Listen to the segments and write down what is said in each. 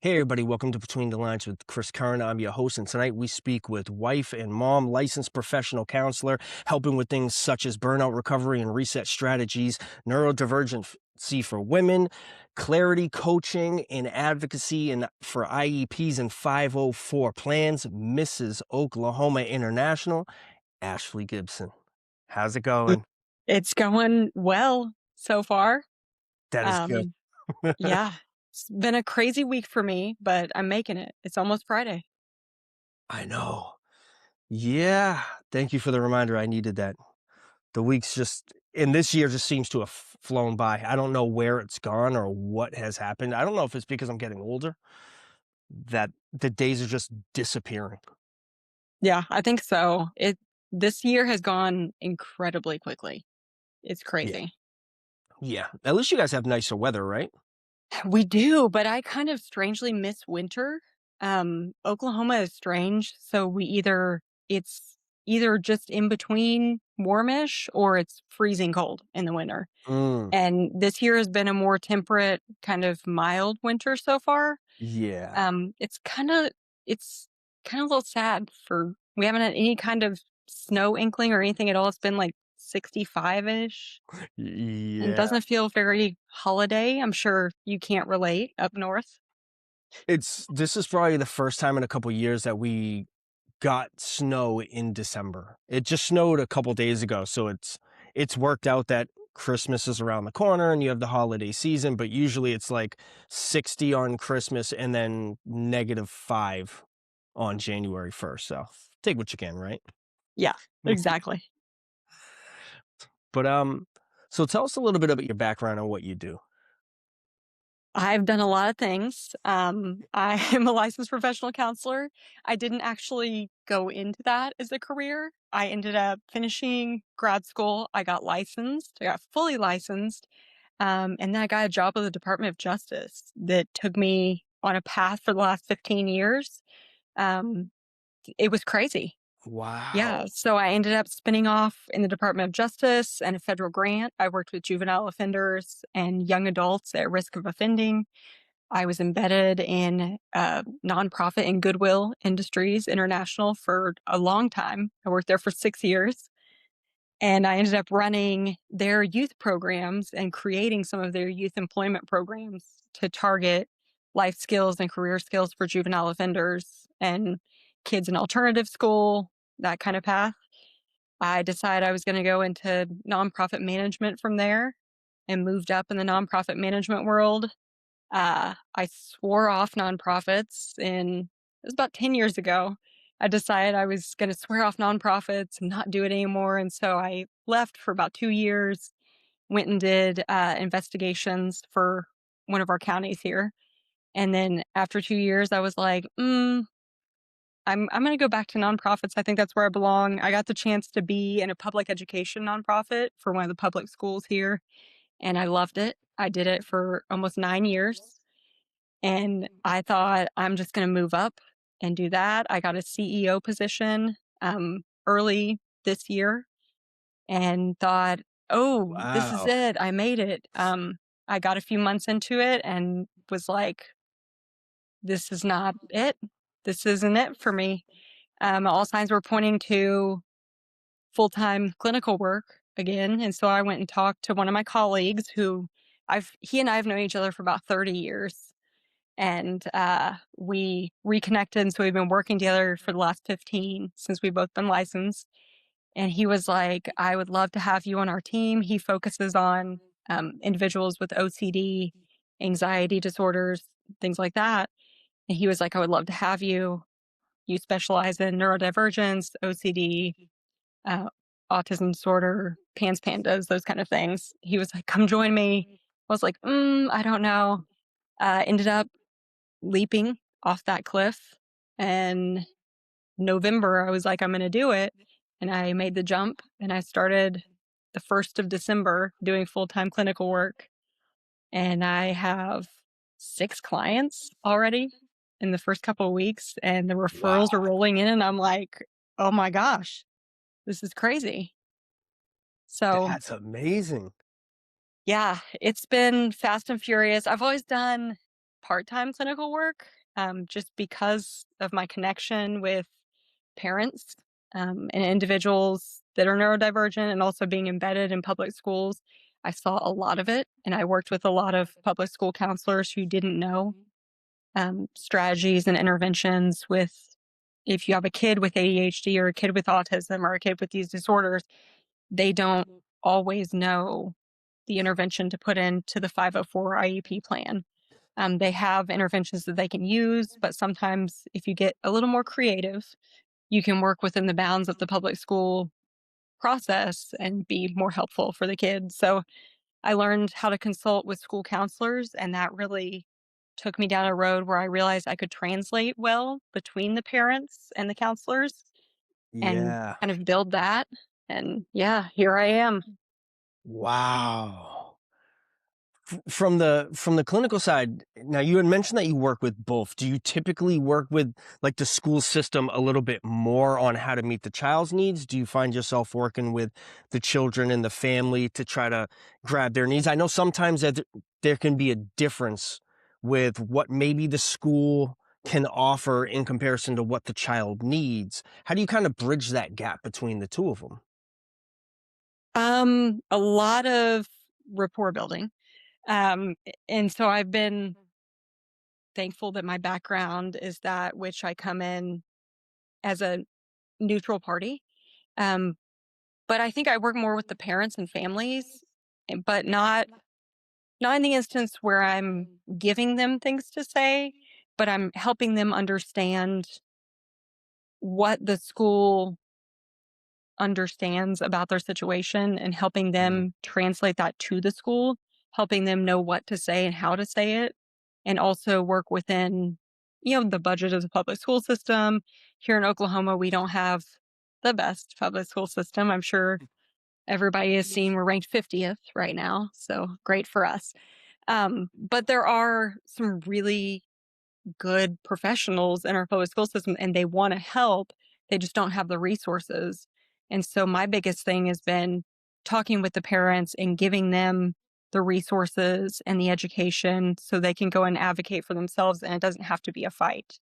Hey everybody, welcome to Between the Lines with Chris Curran. I'm your host, and tonight we speak with wife and mom, licensed professional counselor, helping with things such as burnout recovery and reset strategies, neurodivergency for women, clarity coaching and advocacy and for IEPs and 504 plans, Mrs. Oklahoma International, Ashleigh Gibson. How's it Y going? It's going well so far. That is good. Um, yeah, it's been a crazy week for me, but I'm making it. It's almost Friday. I know. Yeah. Thank you for the reminder. I needed that. The weeks just and this year just seems to have flown by. I don't know where it's gone or what has happened. I don't know if it's because I'm getting older that the days are just disappearing. Yeah, I think so. This year has gone incredibly quickly. It's Yeah. crazy. Yeah. At least you guys have nicer weather, right? We do, but I kind of strangely miss winter. Oklahoma is strange, so it's either just in between warmish or it's freezing cold in the winter. Mm, And this year has been a more temperate, kind of mild winter so far. yeah. Um, it's kinda it's kinda a little sad for we haven't had any kind of snow inkling or anything at all. It's been, like, 65-ish and Yeah. doesn't feel very holiday. I'm sure you can't relate up north. This is probably the first time in a couple years that we got snow in December. It just snowed a couple days ago, so it's worked out that Christmas is around the corner and you have the holiday season, but usually it's like 60 on Christmas and then -5 on January 1st. So take what you can, right? Yeah, exactly. But so tell us a little bit about your background and what you do. I've done a lot of things. I am a licensed professional counselor. I didn't actually go into that as a career. I ended up finishing grad school. I got licensed. I got fully licensed. And then I got a job with the Department of Justice that took me on a path for the last 15 years. Um, it was crazy. Yeah, Wow. so I ended up spinning off in the Department of Justice and a federal grant. I worked with juvenile offenders and young adults at risk of offending. I was embedded in nonprofit and Goodwill Industries International for a long time. I worked there for 6 years, and I ended up running their youth programs and creating some of their youth employment programs to target life skills and career skills for juvenile offenders and kids in alternative school, that kind of path. I decided I was going to go into nonprofit management from there and moved up in the nonprofit management world. I swore off nonprofits it was about 10 years ago. I decided I was going to swear off nonprofits and not do it anymore. And so I left for about 2 years, went and did investigations for one of our counties here. And then after 2 years, I was like, I'm going to go back to nonprofits. I think that's where I belong. I got the chance to be in a public education nonprofit for one of the public schools here, and I loved it. I did it for almost 9 years. And I thought, I'm just gonna move up and do that. I got a CEO position, early this year and thought, "Oh, this is Wow. it. I made it." I got a few months into it and was like, "This is not it. This isn't it for me." All signs were pointing to full-time clinical work again, and so I went and talked to one of my colleagues who I've he and I have known each other for about 30 years. And we reconnected. And so we've been working together for the last 15 since we've both been licensed. And he was like, I would love to have you on our team. He focuses on individuals with OCD, anxiety disorders, things like that. And he was like, I would love to have you. You specialize in neurodivergence, OCD, uh, autism disorder, pandas, those kind of things. He was like, come join me. I was like, I don't know. Ended up leaping off that cliff. And November, I was like, I'm going to do it. And I made the jump and I started the 1st of December doing full time clinical work. And I have 6 clients already in the first couple of weeks. And the Wow. referrals are rolling in. And I'm like, oh my gosh, this is crazy. So, That's amazing. yeah, it's been fast and furious. I've always done part-time clinical work, just because of my connection with parents, and individuals that are neurodivergent and also being embedded in public schools. I saw a lot of it, and I worked with a lot of public school counselors who didn't know strategies and interventions with if you have a kid with ADHD or a kid with autism or a kid with these disorders, they don't always know the intervention to put into the 504 IEP plan. They have interventions that they can use, but sometimes if you get a little more creative, you can work within the bounds of the public school process and be more helpful for the kids. So I learned how to consult with school counselors, and that really took me down a road where I realized I could translate well between the parents and the counselors and Yeah. kind of build that. And yeah, here I am. Wow. From the clinical side, now you had mentioned that you work with both. Do you typically work with like the school system a little bit more on how to meet the child's needs? Do you find yourself working with the children and the family to try to grab their needs? I know sometimes that there can be a difference with what maybe the school can offer in comparison to what the child needs. How do you kind of bridge that gap between the two of them? A lot of rapport building. And so I've been thankful that my background is that which I come in as a neutral party. Um, but I think I work more with the parents and families, but not in the instance where I'm giving them things to say, but I'm helping them understand what the school understands about their situation and helping Mhm. them translate that to the school, helping them know what to say and how to say it, and also work within, the budget of the public school system. Here in Oklahoma, we don't have the best public school system. I'm sure everybody has seen we're ranked 50th right now, so great for us. But there are some really good professionals in our public school system and they want to help. They just don't have the resources. And so my biggest thing has been talking with the parents and giving them the resources and the education so they can go and advocate for themselves and it doesn't have to be a fight.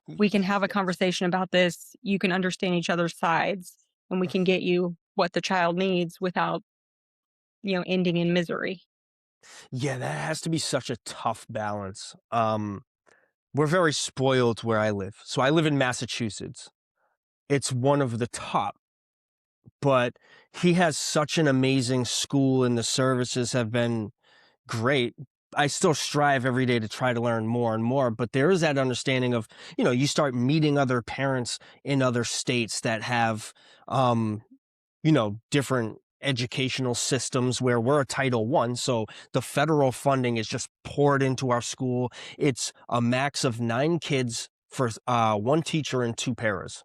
We can have a conversation about this. You can understand each other's sides and we can get you what the child needs without, ending in misery. Yeah, that has to be such a tough balance. We're very spoiled where I live. So I live in Massachusetts. It's one of the top, but he has such an amazing school and the services have been great. I still strive every day to try to learn more and more, but there is that understanding of, you start meeting other parents in other states that have, um, different educational systems where we're a Title I, so the federal funding is just poured into our school. It's a max of 9 kids for one teacher and 2 paras.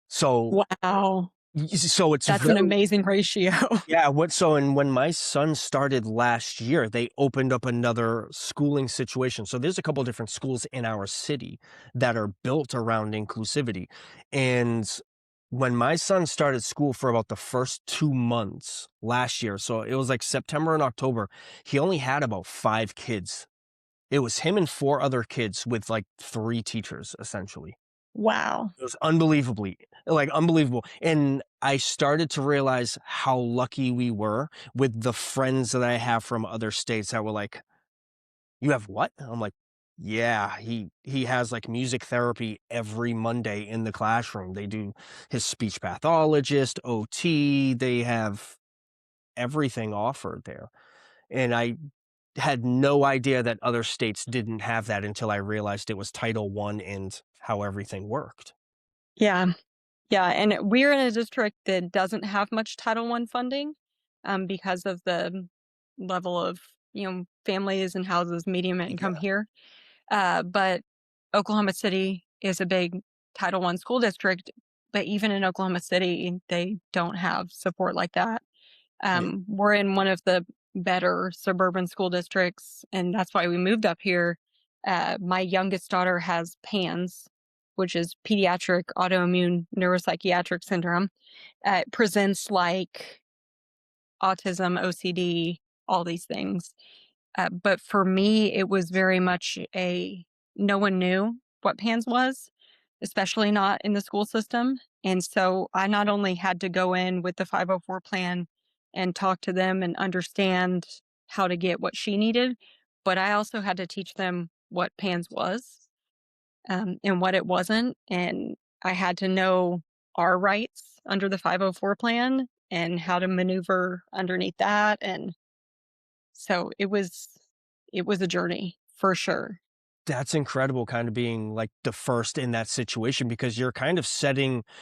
So Wow. so it's That's an very amazing ratio. yeah, and when my son started last year, they opened up another schooling situation. So there's a couple different schools in our city that are built around inclusivity. And when my son started school for about the first 2 months last year, so it was like September and October, he only had about 5 kids. It was him and 4 other kids with like 3 teachers essentially. Wow. It was unbelievable, and I started to realize how lucky we were with the friends that I have from other states that were like, "You have what?" And I'm like, "Yeah, he has, like, music therapy every Monday in the classroom. They do his speech pathologist, OT, they have everything offered there." And I had no idea that other states didn't have that until I realized it was Title I and how everything worked. Yeah. Yeah, and we're in a district that doesn't have much Title I funding, because of the level of, families and houses medium income Yeah. here. But Oklahoma City is a big Title I school district, but even in Oklahoma City, they don't have support like that. Yeah. We're in one of the better suburban school districts, and that's why we moved up here. My youngest daughter has PANS, which is pediatric autoimmune neuropsychiatric syndrome. It presents like autism, OCD, all these things. But for me, it was very much no one knew what PANS was, especially not in the school system. And so I not only had to go in with the 504 plan and talk to them and understand how to get what she needed, but I also had to teach them what PANS was, and what it wasn't. And I had to know our rights under the 504 plan and how to maneuver underneath that. And so it was a journey for sure. That's incredible kind of being like the first in that situation because you're kind of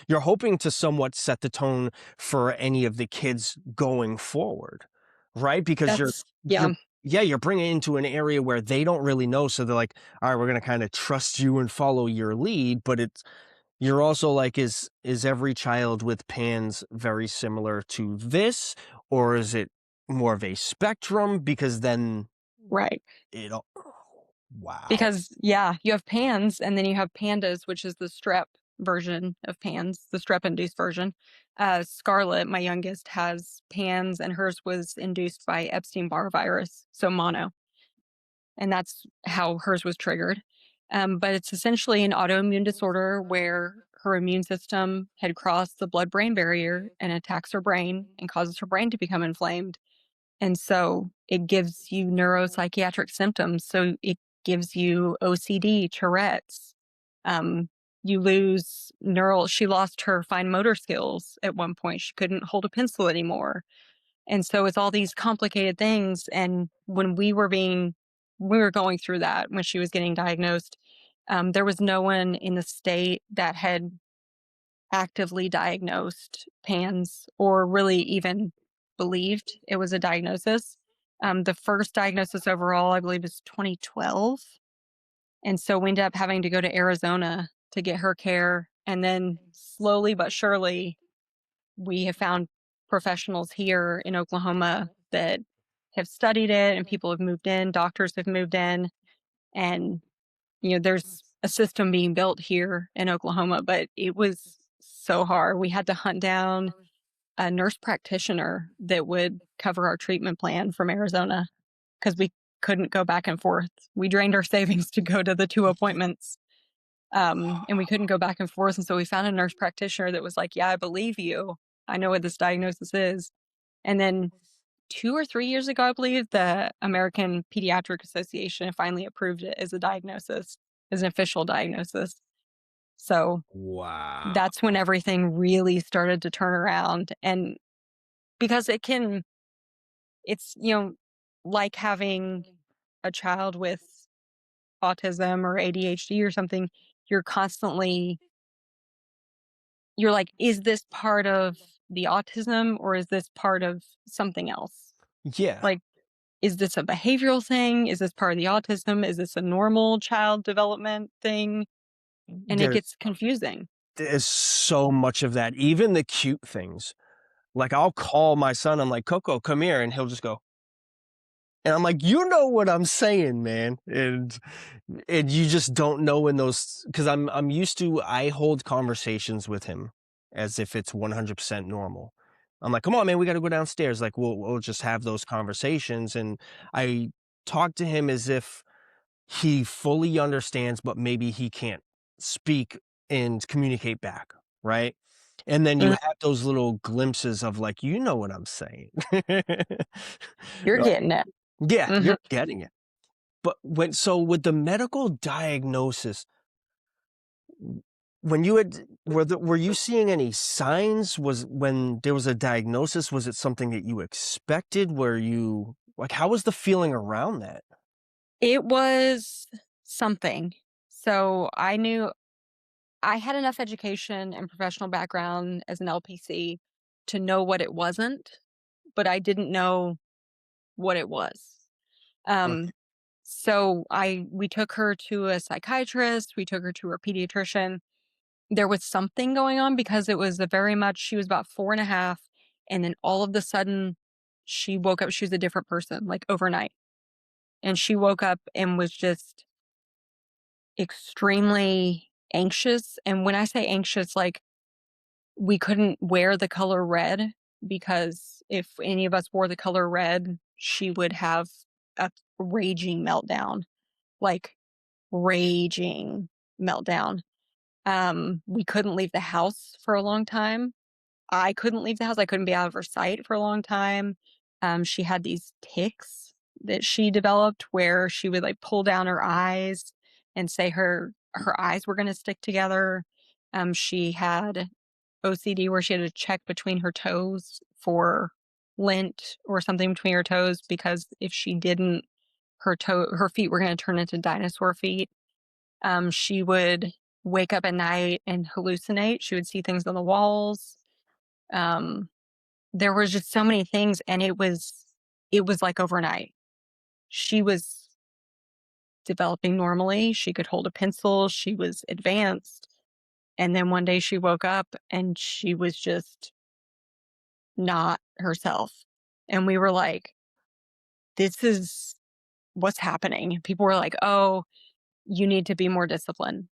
you're hoping to somewhat set the tone for any of the kids going forward, right? Because That's you're, yeah, yeah, you're bringing it into an area where they don't really know. So they're like, all right, we're going to kind of trust you and follow your lead. But you're also like, is every child with PANS very similar to this? Or is it more of a spectrum? Because then right. it, wow. Because yeah, you have PANS and then you have PANDAS, which is the strep version of PANS, the strep induced version. Scarlett, my youngest, has PANS and hers was induced by Epstein-Barr virus, so mono. And that's how hers was triggered. But it's essentially an autoimmune disorder where her immune system had crossed the blood brain barrier and attacks her brain and causes her brain to become inflamed. And so it gives you neuropsychiatric symptoms. So it gives you OCD, Tourette's. Um, you lose she lost her fine motor skills at one point. She couldn't hold a pencil anymore. And so it's all these complicated things. And when we were going through that when she was getting diagnosed, there was no one in the state that had actively diagnosed PANS or really even believed it was a diagnosis. The first diagnosis overall, I believe, is 2012. And so we ended up having to go to Arizona to get her care. And then slowly but surely, we have found professionals here in Oklahoma that have studied it and people have moved in, doctors have moved in, and there's a system being built here in Oklahoma, but it was so hard. We had to hunt down a nurse practitioner that would cover our treatment plan from Arizona because we couldn't go back and forth. We drained our savings to go to the 2 appointments, and we couldn't go back and forth, and so we found a nurse practitioner that was like, "Yeah, I believe you. I know what this diagnosis is." And then 2 or 3 years ago, I believe, the American Pediatric Association finally approved it as a diagnosis, as an official diagnosis. So Wow. that's when everything really started to turn around. And because it's, like having a child with autism or ADHD or something, you're constantly, you're like, is this part of the autism or is this part of something else? Yeah. Like, is this a behavioral thing? Is this part of the autism? Is this a normal child development thing? And it There gets confusing. there's so much of that, even the cute things. Like, I'll call my son, I'm like, "Coco, come here," and he'll just go and I'm like, "You know what I'm saying, man." And you just don't know when those because I'm used to I hold conversations with him as if it's 100% normal. I'm like, "Come on, man, we gotta go downstairs." Like, we'll just have those conversations, and I talk to him as if he fully understands, but maybe he can't speak and communicate back, right? And then you Mm, have those little glimpses of like, you know what I'm saying. you're Uh, getting it. yeah, Mhm. you're getting it. But with the medical diagnosis, when you had were you seeing any signs? Was when there was a diagnosis, was it something that you expected? Were you like, how was the feeling around that? It was something. So I knew I had enough education and professional background as an LPC to know what it wasn't, but I didn't know what it was. Mm, Um, so we took her to a psychiatrist, we took her to her pediatrician. There was something going on because it was a very much she was about 4.5, and then all of the sudden, she woke up, she was a different person, like, overnight, and she woke up and was just extremely anxious, and when I say anxious, like, we couldn't wear the color red because if any of us wore the color red, she would have a raging meltdown, like raging meltdown. We couldn't leave the house for a long time. I couldn't leave the house. I couldn't be out of her sight for a long time. She had these tics that she developed where she would like pull down her eyes and say her eyes were going to stick together. She had OCD where she had to check between her toes for lint or something between her toes because if she didn't, her feet were going to turn into dinosaur feet. She would wake up at night and hallucinate. She would see things on the walls. Um, there was just so many things, and it was like overnight. She was developing normally. She could hold a pencil. She was advanced. And then one day she woke up and she was just not herself. And we were like, this is what's happening. People were like, oh, you need to be more disciplined.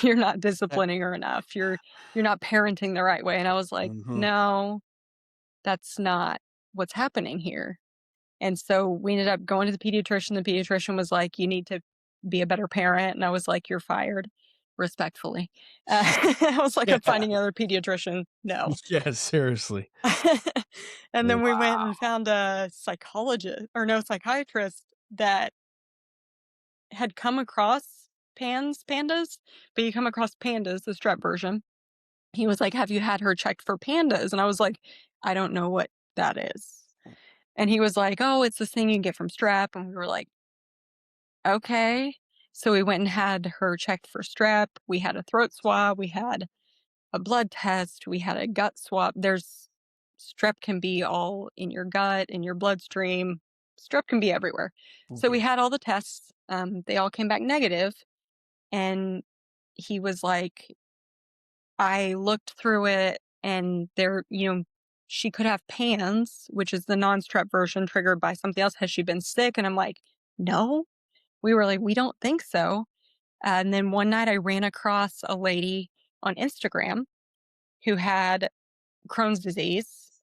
You're not disciplining her enough. You're not parenting the right way. And I was like, Mhm. no, that's not what's happening here. And so we ended up going to the pediatrician. The pediatrician was like, you need to be a better parent. And I was like, you're fired, respectfully. I was like, I'm Yeah. finding another pediatrician. No. Yeah, seriously. And then we went Wow. and found a psychologist or no psychiatrist that had come across pandas, but you come across pandas, the strep version. He was like, have you had her checked for pandas? And I was like, I don't know what that is. And he was like, oh, it's this thing you can get from strep. And we were like, okay. So we went and had her checked for strep. We had a throat swab. We had a blood test. We had a gut swab. There's strep can be all in your gut, in your bloodstream. Strep can be everywhere. So we Yeah. had all the tests. They all came back negative, and he was like, I looked through it, and she could have PANS, which is the non-strep version triggered by something else. Has she been sick? And I'm like, no. We were like, we don't think so. And then one night I ran across a lady on Instagram who had Crohn's disease.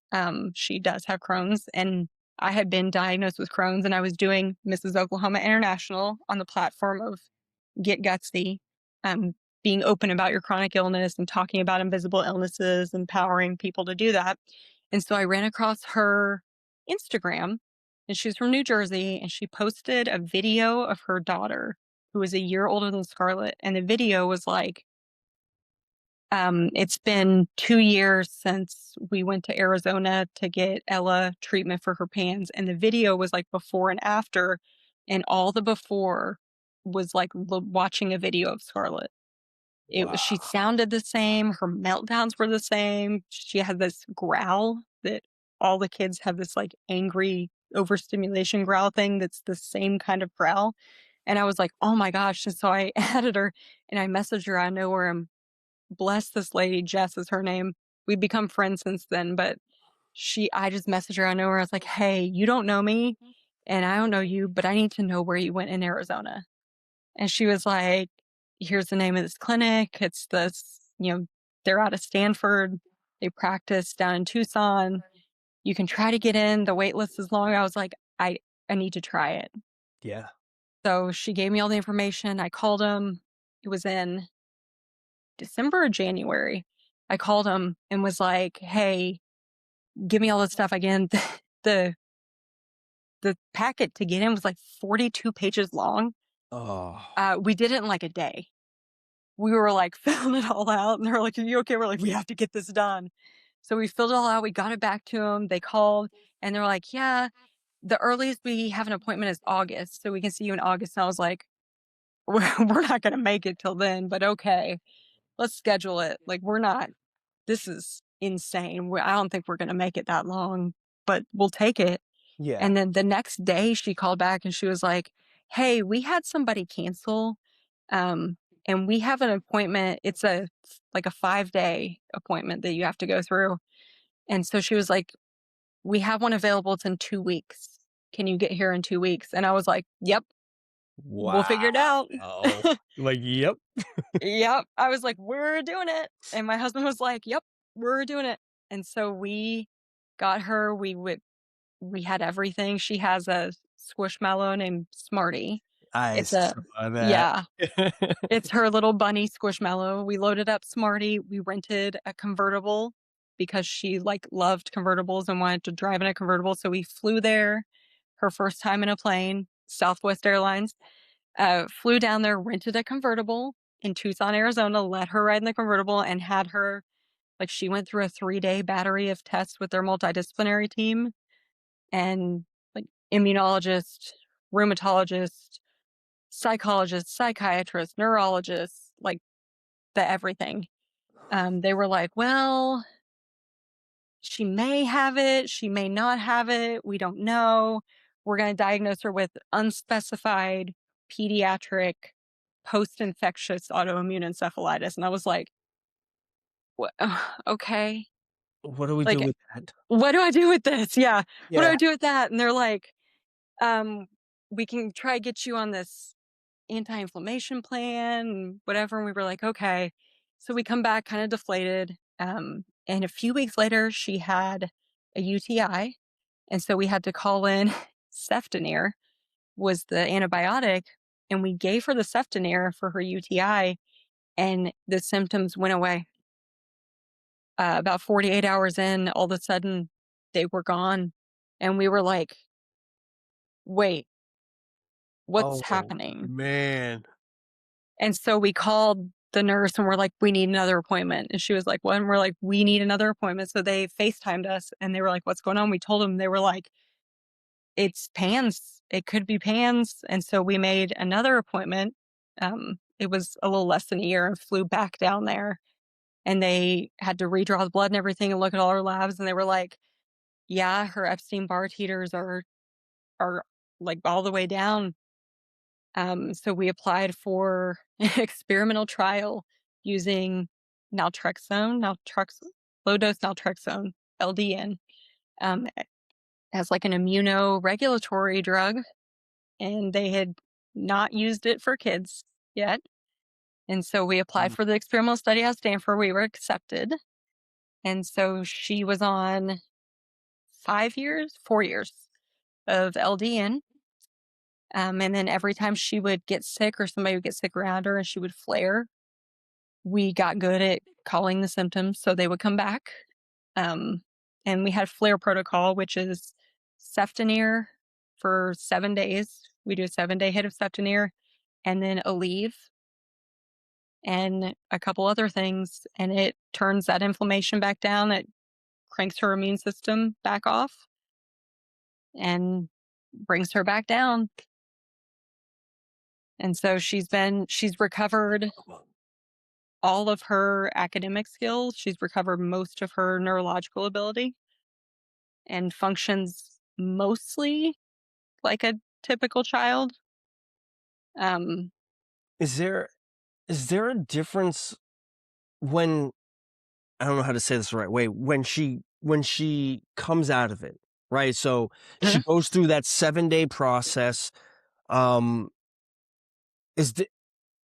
She does have Crohn's, and I had been diagnosed with Crohn's, and I was doing Mrs. Oklahoma International on the platform of Get Gutsy, being open about your chronic illness and talking about invisible illnesses, empowering people to do that. And so I ran across her Instagram, and she's from New Jersey, and she posted a video of her daughter, who was a year older than Scarlett. And the video was like, it's been 2 years since we went to Arizona to get Ella treatment for her PANS, and the video was like before and after, and all the before was like watching a video of Scarlett. She Wow. sounded the same, her meltdowns were the same. She had this growl that all the kids have, this like angry overstimulation growl thing that's the same kind of growl. And I was like, oh my gosh. And so I added her and I messaged her. I know where I'm bless this lady, Jess is her name. We've become friends since then, but I just messaged her. I know her. I was like, hey, you don't know me and I don't know you, but I need to know where you went in Arizona. And she was like, here's the name of this clinic. It's this, they're out of Stanford. They practice down in Tucson. You can try to get in. The wait list is long. I was like, I need to try it. Yeah. So she gave me all the information. I called him. It was in December or January. I called him and was like, hey, give me all this stuff again. The the packet to get in was like 42 pages long. Oh. We did it in like a day. We were like filling it all out, and they're like, "Are you okay?" We're like, "We have to get this done." So we filled it all out. We got it back to them. They called, and they're like, "Yeah, the earliest we have an appointment is August, so we can see you in August." And I was like, "We're not going to make it till then, but okay, let's schedule it. Like, we're not. This is insane. I don't think we're going to make it that long, but we'll take it." Yeah. And then the next day she called back and she was like, hey, we had somebody cancel. Um, and we have an appointment. It's like a 5-day appointment that you have to go through. And so she was like, we have one available. It's in 2 weeks. Can you get here in 2 weeks? And I was like, yep, we'll figure it out. Wow. Like, yep. Yep. I was like, we're doing it. And my husband was like, yep, we're doing it. And so we got her. We had everything. She has a squishmallow named Smarty. I It's a saw that. Yeah, it's her little bunny squishmallow. We loaded up Smarty, we rented a convertible because she, like, loved convertibles and wanted to drive in a convertible, so we flew there, her first time in a plane, Southwest Airlines, flew down there, rented a convertible in Tucson, Arizona, let her ride in the convertible, and had her like, she went through a 3-day battery of tests with their multidisciplinary team and, like, immunologist, rheumatologist, psychologist, psychiatrist, neurologist, like, the everything. They were like, "Well, she may have it, she may not have it, we don't know. We're gonna diagnose her with unspecified pediatric post-infectious autoimmune encephalitis," and I was like, "What? Okay." What do we do Like, with that? "What do I do with this?" Yeah. "What do Yeah. I do with that?" And they're like, um, "We can try to get you on this anti-inflammation plan and whatever," and we were like, "Okay." So we come back kinda deflated, and a few weeks later, she had a UTI, and so we had to call in Ceftonir was the antibiotic, and we gave her the Ceftonir for her UTI, and the symptoms went away. About 48 hours in, all of a sudden, they were gone, and we were like, "Wait, what's Oh, happening?" man. And so we called the nurse and we're like, "We need another appointment." And she was like, "What?" And we're like, "We need another appointment." So they FaceTimed us and they were like, "What's going on?" We told them, they were like, "It's PANS. It could be PANS." And so we made another appointment. It was a little less than a year and flew back down there. And they had to redraw the blood and everything and look at all our labs. And they were like, "Yeah, her Epstein-Barr titers are like all the way down." So we applied for an experimental trial using low dose naltrexone, LDN, um, as like an immunoregulatory drug, and they had not used it for kids yet. And so we applied Mm. for the experimental study at Stanford. We were accepted, and so she was on 4 years of LDN. And then every time she would get sick or somebody would get sick around her and she would flare, we got good at calling the symptoms so they would come back. Um, and we had flare protocol, which is Ceftonir for 7 days. We do a 7-day hit of Ceftonir and then Aleve and a couple other things. And it turns that inflammation back down. It cranks her immune system back off and brings her back down. And so she's recovered all of her academic skills. She's recovered most of her neurological ability and functions mostly like a typical child. Um, Is there a difference when I don't know how to say this the right way, when she comes out of it, right? So she goes through that 7-day process, um, is the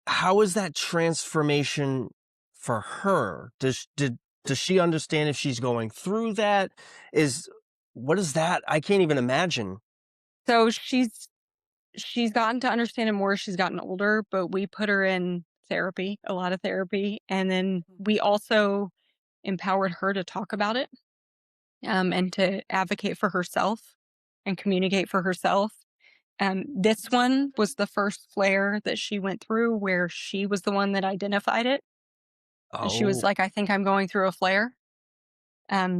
how is that transformation for her? Does she understand if she's going through that? Is what is that? I can't even imagine. so she's gotten to understand it more as she's gotten older, but we put her in therapy, a lot of therapy, and then we also empowered her to talk about it, and to advocate for herself and communicate for herself. This one was the first flare that she went through where she was the one that identified it. And she was Oh, like, "I think I'm going through a flare."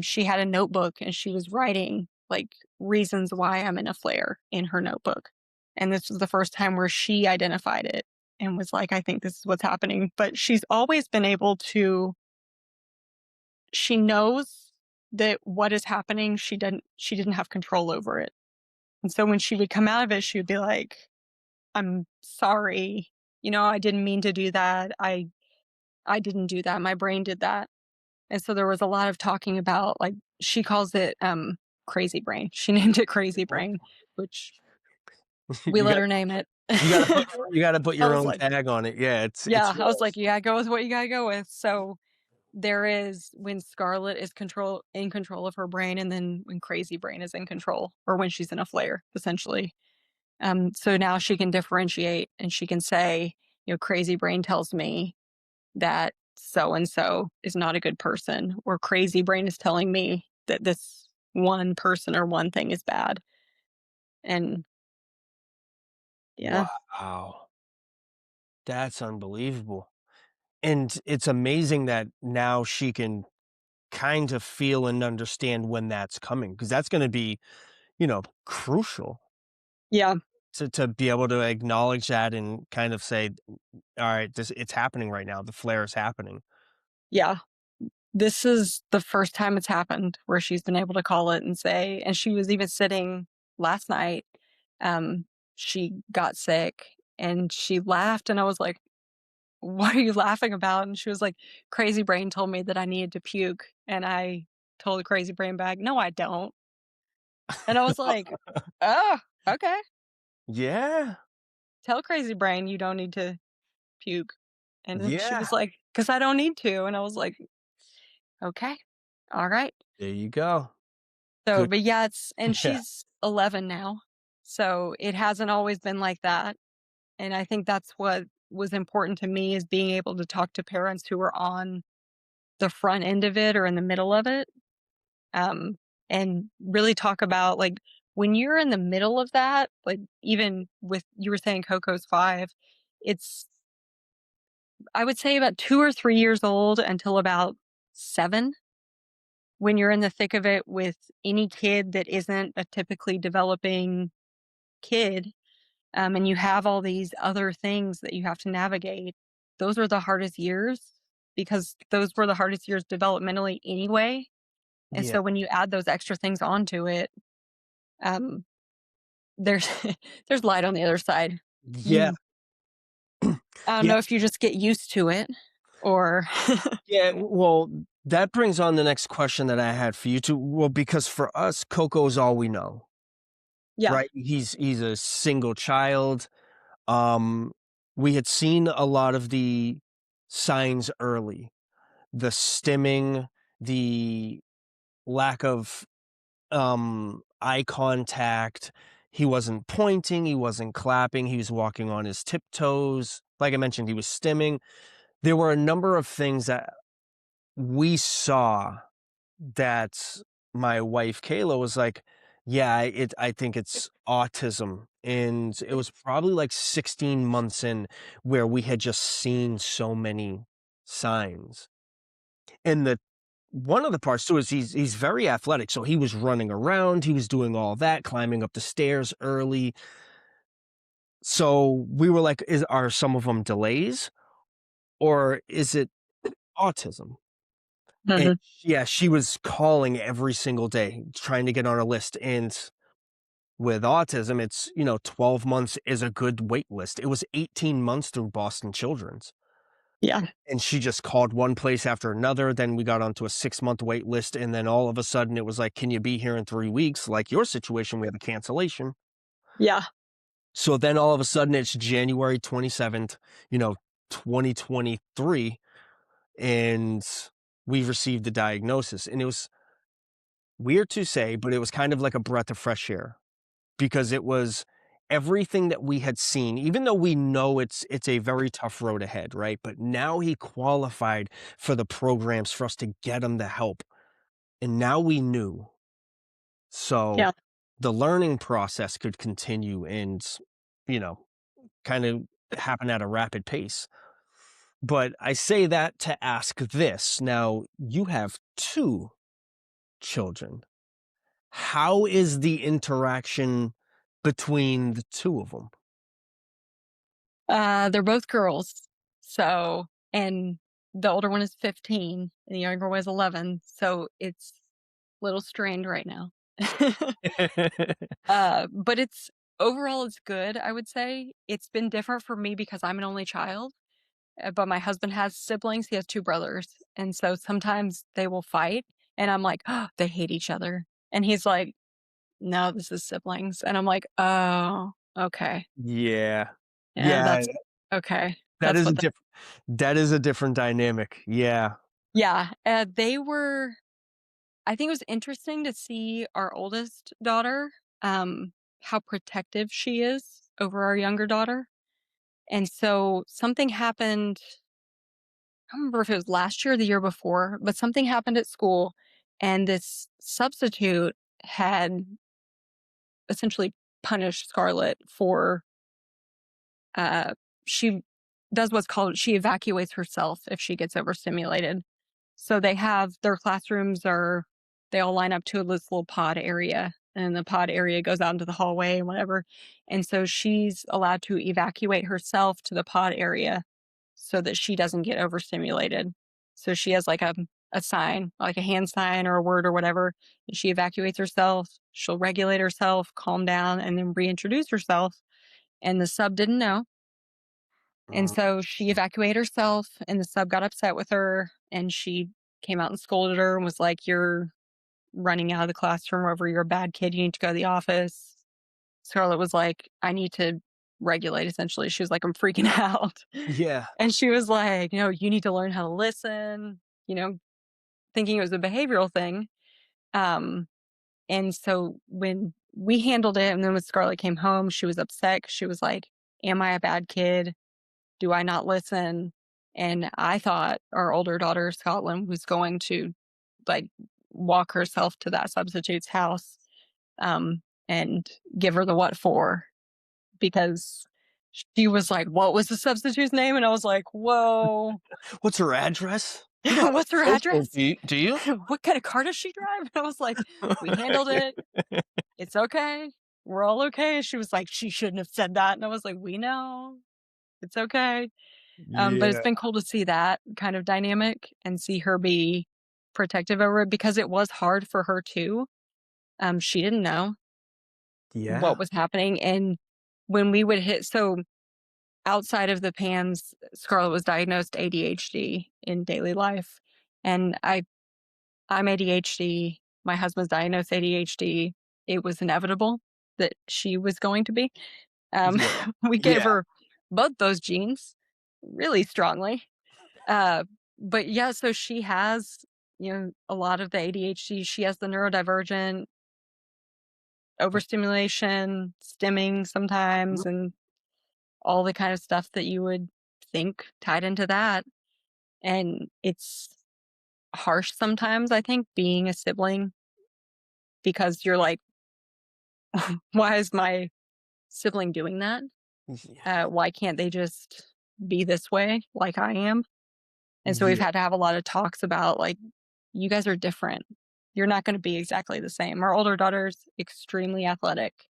She had a notebook and she was writing like reasons why I'm in a flare in her notebook. And this was the first time where she identified it and was like, "I think this is what's happening." But she's always been able to, she knows that what is happening, she didn't have control over it. And so when she would come out of it, she would be like, "I'm sorry. I didn't mean to do that. I didn't do that. My brain did that." And so there was a lot of talking about, like, she calls it crazy brain. She named it crazy brain, which we you let got her name it. you gotta put I your was own like, tag on it. Yeah, it's yeah, I was yours. like, you gotta go with what you gotta go with. So there is when Scarlet is in control of her brain, and then when crazy brain is in control, or when she's in a flare, essentially. So now she can differentiate and she can say, crazy brain tells me that so and so is not a good person, or crazy brain is telling me that this one person or one thing is bad. And yeah, Wow. That's unbelievable. And it's amazing that now she can kind of feel and understand when that's coming, because that's gonna be, crucial yeah, to be able to acknowledge that and kind of say, "Alright, this it's happening right now. The flare is happening." yeah. This is the first time it's happened where she's been able to call it and say, and she was even sitting last night. Um, she got sick and she laughed, and I was like, "What are you laughing about?" And she was like, "Crazy brain told me that I needed to puke." And I told the crazy brain back, "No, I don't." And I was like, "Oh, okay. Yeah. Tell crazy brain you don't need to puke." And then she Yeah. was like, "'Cause I don't need to." And I was like, "Okay. All right." There you go. So, Good. but yeah, and Yeah. she's 11 now. So it hasn't always been like that. And I think that's what was important to me, is being able to talk to parents who are on the front end of it or in the middle of it. Um, and really talk about, like, when you're in the middle of that, like, even with, you were saying Coco's 5, it's, I would say, about 2 or 3 years old until about 7, when you're in the thick of it with any kid that isn't a typically developing kid, and you have all these other things that you have to navigate. Those are the hardest years, because those were the hardest years developmentally anyway. And Yeah. so when you add those extra things onto it, um, there's there's light on the other side. Yeah. You I don't Yeah. know if you just get used to it, or Yeah, well, that brings on the next question that I had for you too. Well, because for us, Coco's all we know, yeah, right? He's a single child. Um, we had seen a lot of the signs early, the stimming, the lack of eye contact. He wasn't pointing, he wasn't clapping, he was walking on his tiptoes. Like I mentioned, he was stimming. There were a number of things that we saw that my wife Kayla was like, "Yeah, I think it's autism." And it was probably like 16 months in where we had just seen so many signs. And the one of the parts too is he's very athletic, so he was running around, he was doing all that, climbing up the stairs early. So we were like, are some of them delays or is it autism? And mhm, yeah, she was calling every single day trying to get on a list, and with autism, it's, 12 months is a good wait list. It was 18 months through Boston Children's, yeah, and she just called one place after another, then we got onto a 6-month wait list, and then all of a sudden it was like, "Can you be here in 3 weeks?" Like your situation, we have a cancellation. yeah, So then all of a sudden it's January 27th, you know, 2023, and we received the diagnosis, and it was weird to say, but it was kind of like a breath of fresh air, because it was everything that we had seen, even though we know it's a very tough road ahead, right? But now he qualified for the programs for us to get him the help. And now we knew. So yeah. the learning process could continue and, you know, kind of happen at a rapid pace. But I say that to ask this. Now, you have two children. How is the interaction between the two of them? They're both girls. So, and the older one is 15 and the younger one is 11. So it's a little strained right now. But it's, overall it's good, I would say. It's been different for me because I'm an only child, but my husband has siblings. He has 2 brothers. And so sometimes they will fight and I'm like, "Oh, they hate each other." And he's like, "No, this is siblings." And I'm like, "Oh, okay. Yeah. Yeah, Yeah, that's okay. that That's is a what that." that is a different dynamic. Yeah. Yeah, they were, I think it was interesting to see our oldest daughter. Um, how protective she is over our younger daughter. And so something happened, I don't remember if it was last year or the year before, but something happened at school, and this substitute had essentially punished Scarlett for uh she does what's called, she evacuates herself if she gets overstimulated. So they have their classrooms are, they all line up to this little pod area, and the pod area goes out into the hallway and whatever. And so she's allowed to evacuate herself to the pod area so that she doesn't get overstimulated. So she has like a sign, like a hand sign or a word or whatever. And she evacuates herself, she'll regulate herself, calm down, and then reintroduce herself. And the sub didn't know. And Mm. so she evacuated herself, and the sub got upset with her, and she came out and scolded her and was like, "You're running out of the classroom over, you're a bad kid, you need to go to the office." Scarlett was like, "I need to regulate," essentially. She was like, "I'm freaking out." Yeah. And she was like, "You need to learn how to listen," you know, thinking it was a behavioral thing. Um, and so when we handled it, and then when Scarlett came home, she was upset 'cause she was like, "Am I a bad kid? Do I not listen?" And I thought our older daughter, Scotland, was going to like walk herself to that substitute's house, and give her the what for, because she was like, "What was the substitute's name?" And I was like, "Whoa, What's her address? You don't have what's her a social, address? do you? What kind of car does she drive?" And I was like, "We handled it. It's okay. We're all okay." She was like, "She shouldn't have said that." And I was like, "We know. It's okay." But it's Yeah. been cool to see that kind of dynamic and see her be protective over it, because it was hard for her too. She didn't know Yeah. what was happening. And when we would hit, so outside of the pans, Scarlett was diagnosed ADHD in daily life. And I'm ADHD. My husband's diagnosed ADHD. It was inevitable that she was going to be. Um, Yeah. we gave Yeah. her both those genes really strongly. Uh, but yeah, so she has, a lot of the ADHD. She has the neurodivergent, overstimulation, stimming Mhm. sometimes, and all the kind of stuff that you would think tied into that. And it's harsh sometimes, I think, being a sibling, because you're like, why is my sibling doing that? Yeah. Why can't they just be this way like I am? And so we've Yeah. had to have a lot of talks about, like, you guys are different. You're not going to be exactly the same. Our older daughter's extremely athletic.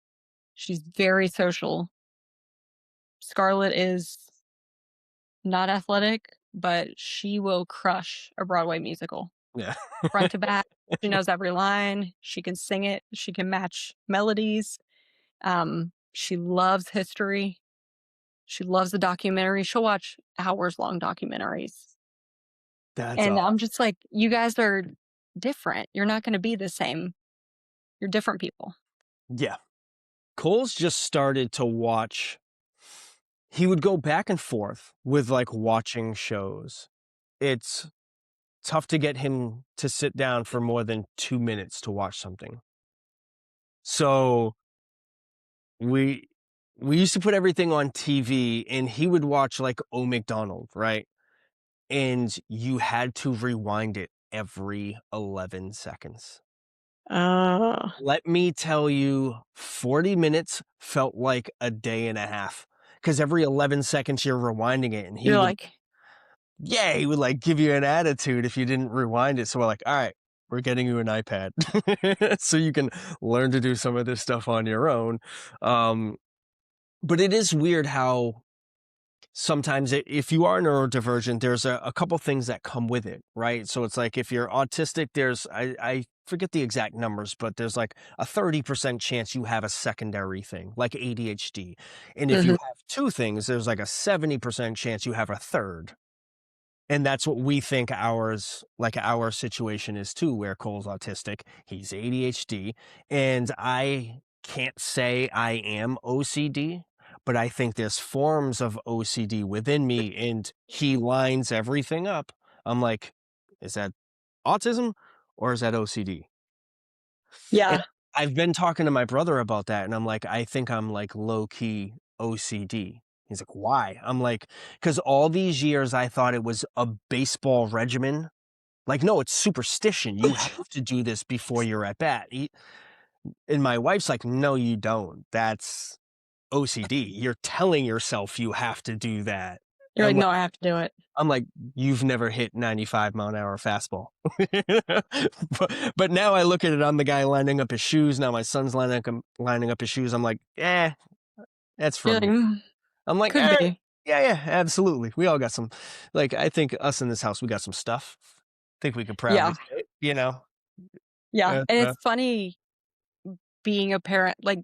She's very social. Scarlett is not athletic, but she will crush a Broadway musical Yeah. front to back. She knows every line. She can sing it. She can match melodies. She loves history. She loves the documentary. She'll watch hours long documentaries. That's And I'm awesome. just like, you guys are different. You're not going to be the same. You're different people. Yeah. Cole's just started to watch. He would go back and forth with, like, watching shows. It's tough to get him to sit down for more than 2 minutes to watch something. So, we we used to put everything on TV, and he would watch, like, Oh McDonald, right? And you had to rewind it every 11 seconds. Uh, Let me tell you, 40 minutes felt like a day and a half, because every 11 seconds you're rewinding it, and he you're would, like, yeah, he would, like, give you an attitude if you didn't rewind it, so we're like, "Alright, we're getting you an iPad so you can learn to do some of this stuff on your own." Um, but it is weird how sometimes if you are neurodivergent, there's a couple things that come with it, right? So it's like if you're autistic, I forget the exact numbers, but there's like a 30% chance you have a secondary thing, like ADHD. And if you mhm. have two things, there's like a 70% chance you have a third. And that's what we think our situation is too, where Cole's autistic, he's ADHD, and I can't say I am OCD, but I think there's forms of OCD within me, and he lines everything up. I'm like, is that autism or is that OCD? And Yeah. I've been talking to my brother about that, and I'm like, I think I'm like low key OCD. He's like, why? I'm like, because all these years I thought it was a baseball regimen. Like, no, it's superstition. You have to do this before you're at bat. And my wife's like, no, you don't. That's OCD. You're telling yourself you have to do that. And You're like, no, I have to do it. I'm like, you've never hit 95-mile-an-hour fastball. But now I look at it, I'm the guy lining up his shoes. Now my son's lining up his shoes. I'm like, that's You're from like, me. I'm like, could be. yeah, absolutely. We all got some, like, I think us in this house, we got some stuff. Think we could proudly Yeah. say it, you know? Yeah. Uh, And uh, it's funny being a parent, like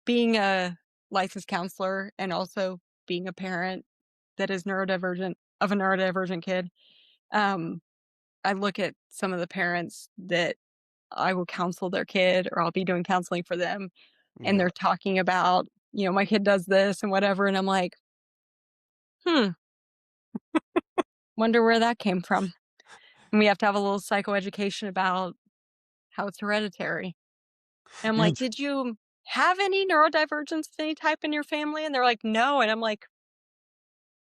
being a licensed counselor and also being a parent that is neurodivergent of a neurodivergent kid. Um, I look at some of the parents that I will counsel their kid or I'll be doing counseling for them and yeah. they're talking about, my kid does this and whatever. And I'm like, hmm, wonder where that came from. And we have to have a little psychoeducation about how it's hereditary. And I'm You, like, did you have any neurodivergence of any type in your family? And they're like, no. And I'm like,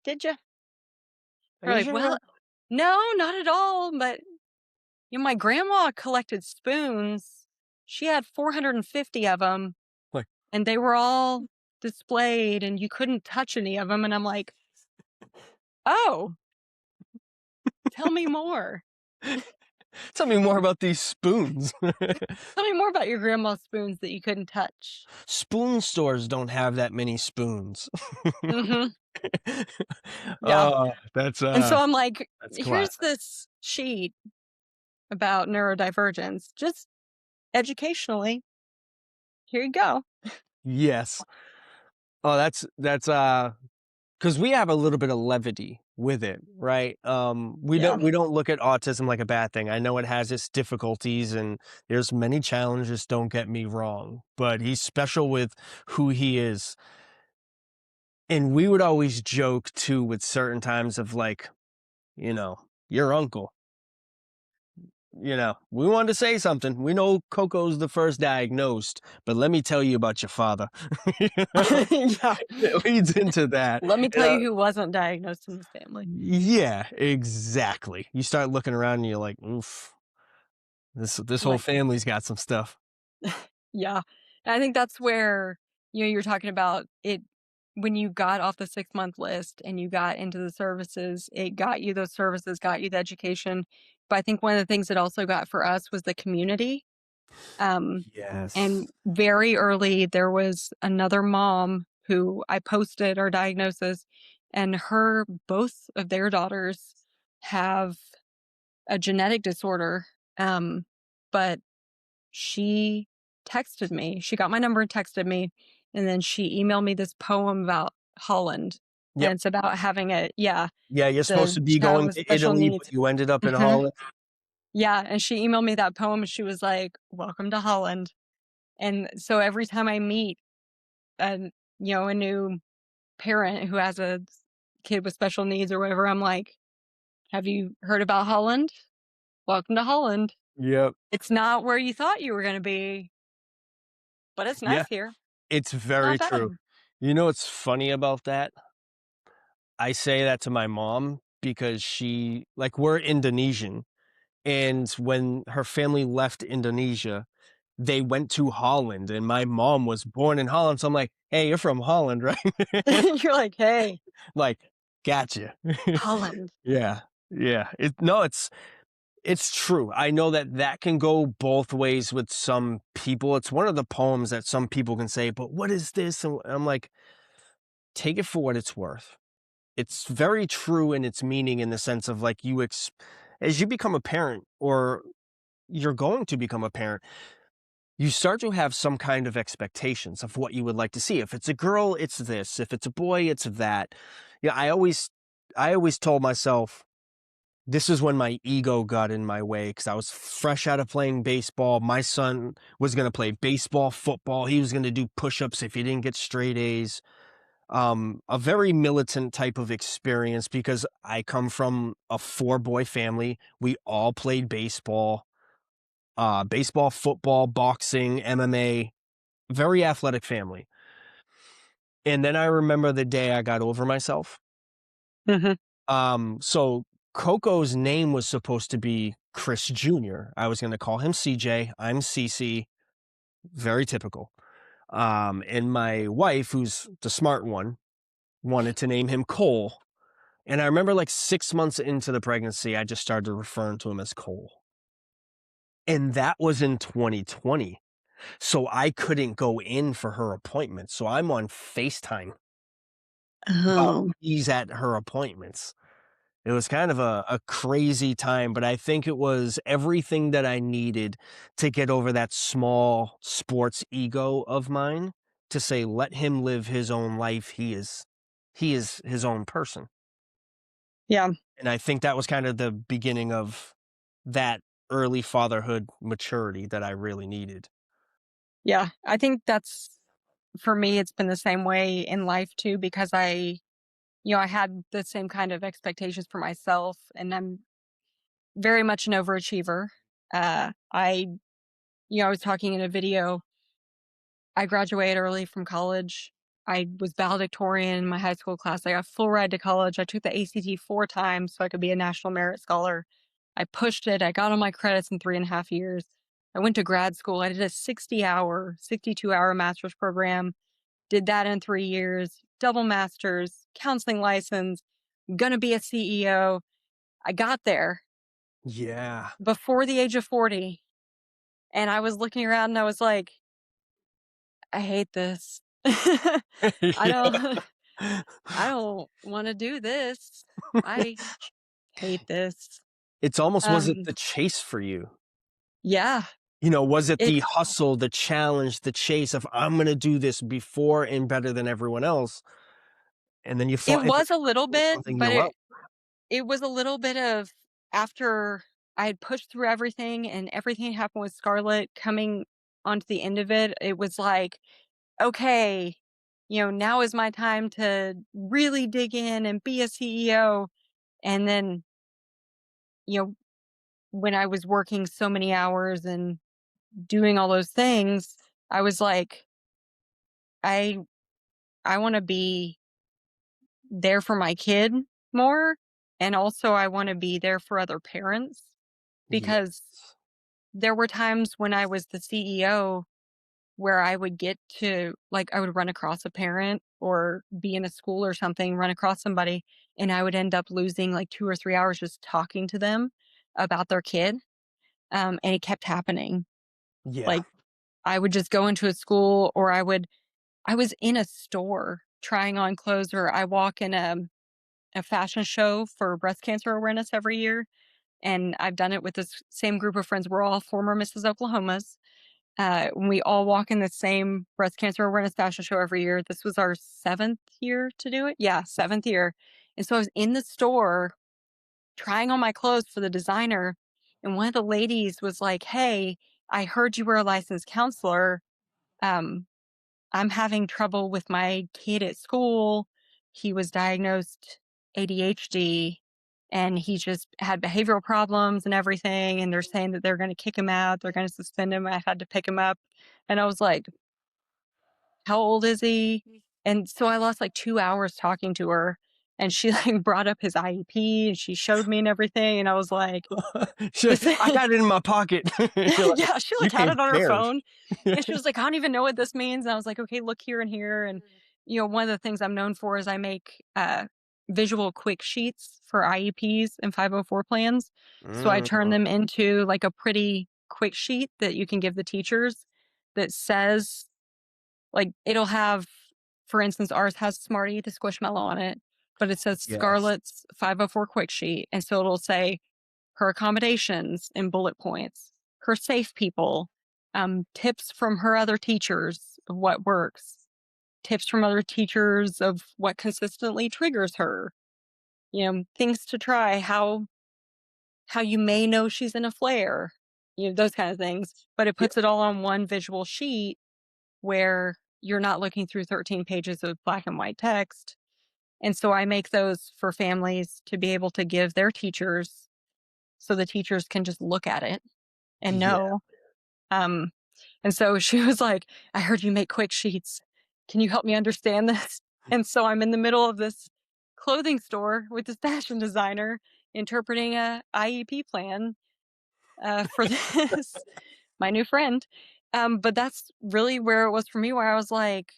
did you? are They're you like, sure? well, no, not at all. But my grandma collected spoons. She had 450 of them, Like, and they were all displayed, and you couldn't touch any of them. And I'm like, oh, tell me more. tell me more about these spoons. Tell me more about your grandma's spoons that you couldn't touch. Spoon stores don't have that many spoons. Hmm. Yeah. Oh, And so I'm like, that's here's classic. this sheet about neurodivergence, just educationally. Here you go. Yes. Oh, that's because we have a little bit of levity with it, right? We Yeah. don't look at autism like a bad thing. I know it has its difficulties and there's many challenges, don't get me wrong, but he's special with who he is. And we would always joke too with certain times of like, your uncle. We wanted to say something. We know Coco's the first diagnosed, but let me tell you about your father. You know? Yeah. It leads into that. Let me You tell you know, who wasn't diagnosed in this family. yeah, exactly. You start looking around and you're like, oof, this whole Like, family's got some stuff. yeah. And I think that's where, you're talking about it when you got off the 6-month list and you got into the services, it got you those services, got you the education. But I think one of the things it also got for us was the community. Um, Yes. and very early, there was another mom who I posted our diagnosis, and both of their daughters have a genetic disorder. But she texted me. She got my number and texted me, and then she emailed me this poem about Holland. And Yep. it's about having Yeah, you're supposed the to be child going with to special Italy, but needs. you ended up in Mhm. Holland. Yeah, and she emailed me that poem, and she was like, "Welcome to Holland." And so every time I meet a a new parent who has a kid with special needs or whatever, I'm like, "Have you heard about Holland? Welcome to Holland. Yep. It's not where you thought you were gonna be, but it's Yeah, nice here. it's It's not very true. bad." You know what's funny about that? I say that to my mom because we're Indonesian. And when her family left Indonesia, they went to Holland, and my mom was born in Holland, so I'm like, "Hey, you're from Holland, right?" You're like, "Hey, Like, "Gotcha." Holland." Yeah, yeah. It's true. I know that that can go both ways with some people. It's one of the poems that some people can say, "But what is this?" And I'm like, "Take it for what it's worth." It's very true in its meaning in the sense of, like, as you become a parent or you're going to become a parent, you start to have some kind of expectations of what you would like to see. If it's a girl, it's this. If it's a boy, it's that. Yeah, I always told myself this is when my ego got in my way because I was fresh out of playing baseball. My son was going to play baseball, football. He was going to do push-ups if he didn't get straight A's. A very militant type of experience because I come from a 4-boy family. We all played baseball. baseball, football, boxing, MMA, very athletic family. And then I remember the day I got over myself. Mhm. So Coco's name was supposed to be Chris Jr. I was going to call him CJ. I'm CC. Very typical. And my wife, who's the smart one, wanted to name him Cole. And I remember like 6 months into the pregnancy, I just started referring to him as Cole. And that was in 2020. So I couldn't go in for her appointment. So I'm on FaceTime while Oh, she's at her appointments. It was kind of a crazy time, but I think it was everything that I needed to get over that small sports ego of mine to say, let him live his own life. He is his own person. yeah. And I think that was kind of the beginning of that early fatherhood maturity that I really needed. Yeah. I think that's for me, it's been the same way in life too, because I had the same kind of expectations for myself, and I'm very much an overachiever. I was talking in a video. I graduated early from college. I was valedictorian in my high school class. I got full ride to college. I took the ACT 4 times so I could be a National Merit Scholar. I pushed it. I got all my credits in 3.5 years. I went to grad school. I did a 60-hour, 62-hour master's program. Did that in 3 years. Double master's, counseling license. Gonna be a CEO. I got there Yeah. before the age of 40, and I was looking around and I was like, I hate this. I don't Yeah. I don't want to do this. I hate this. It's almost, was it Um the chase for you? yeah, Was it the it hustle, the challenge, the chase of I'm gonna do this before and better than everyone else, and then you it thought it was a little was bit, something but you it love. it was a little bit of after I had pushed through everything and everything happened with Scarlett coming onto the end of it, it was like, okay, now is my time to really dig in and be a CEO. And then, you know, when I was working so many hours and doing all those things, I was like, I I want to be there for my kid more, and also I want to be there for other parents, because Yes. there were times when I was the CEO where I would get to, like, I would run across a parent or be in a school or something, run across somebody, and I would end up losing like 2 or 3 hours just talking to them about their kid. And it kept happening. Yeah. Like, I would just go into a school, or I was in a store trying on clothes, or I walk in a fashion show for breast cancer awareness every year. And I've done it with this same group of friends. We're all former Mrs. Oklahomas. We all walk in the same breast cancer awareness fashion show every year. This was our 7th year to do it. Yeah, 7th year. And so I was in the store trying on my clothes for the designer. And one of the ladies was like, "Hey, I heard you were a licensed counselor. Um, I'm having trouble with my kid at school. He was diagnosed ADHD, and he just had behavioral problems and everything. And they're saying that they're going to kick him out. They're going to suspend him. I had to pick him up." And I was like, how old is he? And so I lost like 2 hours talking to her, and she, like, brought up his IEP, and she showed me and everything, and I was like, She's like, "This" "I got it in my pocket." You're like, Yeah, she, "You like, had came it on her prepared." phone, and she was like, "I don't even know what this means," and I was like, "Okay, look here and here," and, one of the things I'm known for is I make, visual quick sheets for IEPs and 504 plans, so I turn Mm, them into, like, a pretty quick sheet that you can give the teachers that says, like, it'll have, for instance, ours has Smarty the Squishmallow on it, but it says yes. Scarlett's 504 quick sheet, and so it'll say her accommodations in bullet points, her safe people, tips from her other teachers of what works, tips from other teachers of what consistently triggers her, things to try, how you may know she's in a flare, those kind of things. But it Yeah, puts it all on one visual sheet where you're not looking through 13 pages of black and white text. And so I make those for families to be able to give their teachers so the teachers can just look at it and Yeah. no. Um, and so she was like, I heard you make quick sheets. Can you help me understand this? And so I'm in the middle of this clothing store with this fashion designer interpreting a IEP plan for this, my new friend. But that's really where it was for me, where I was like,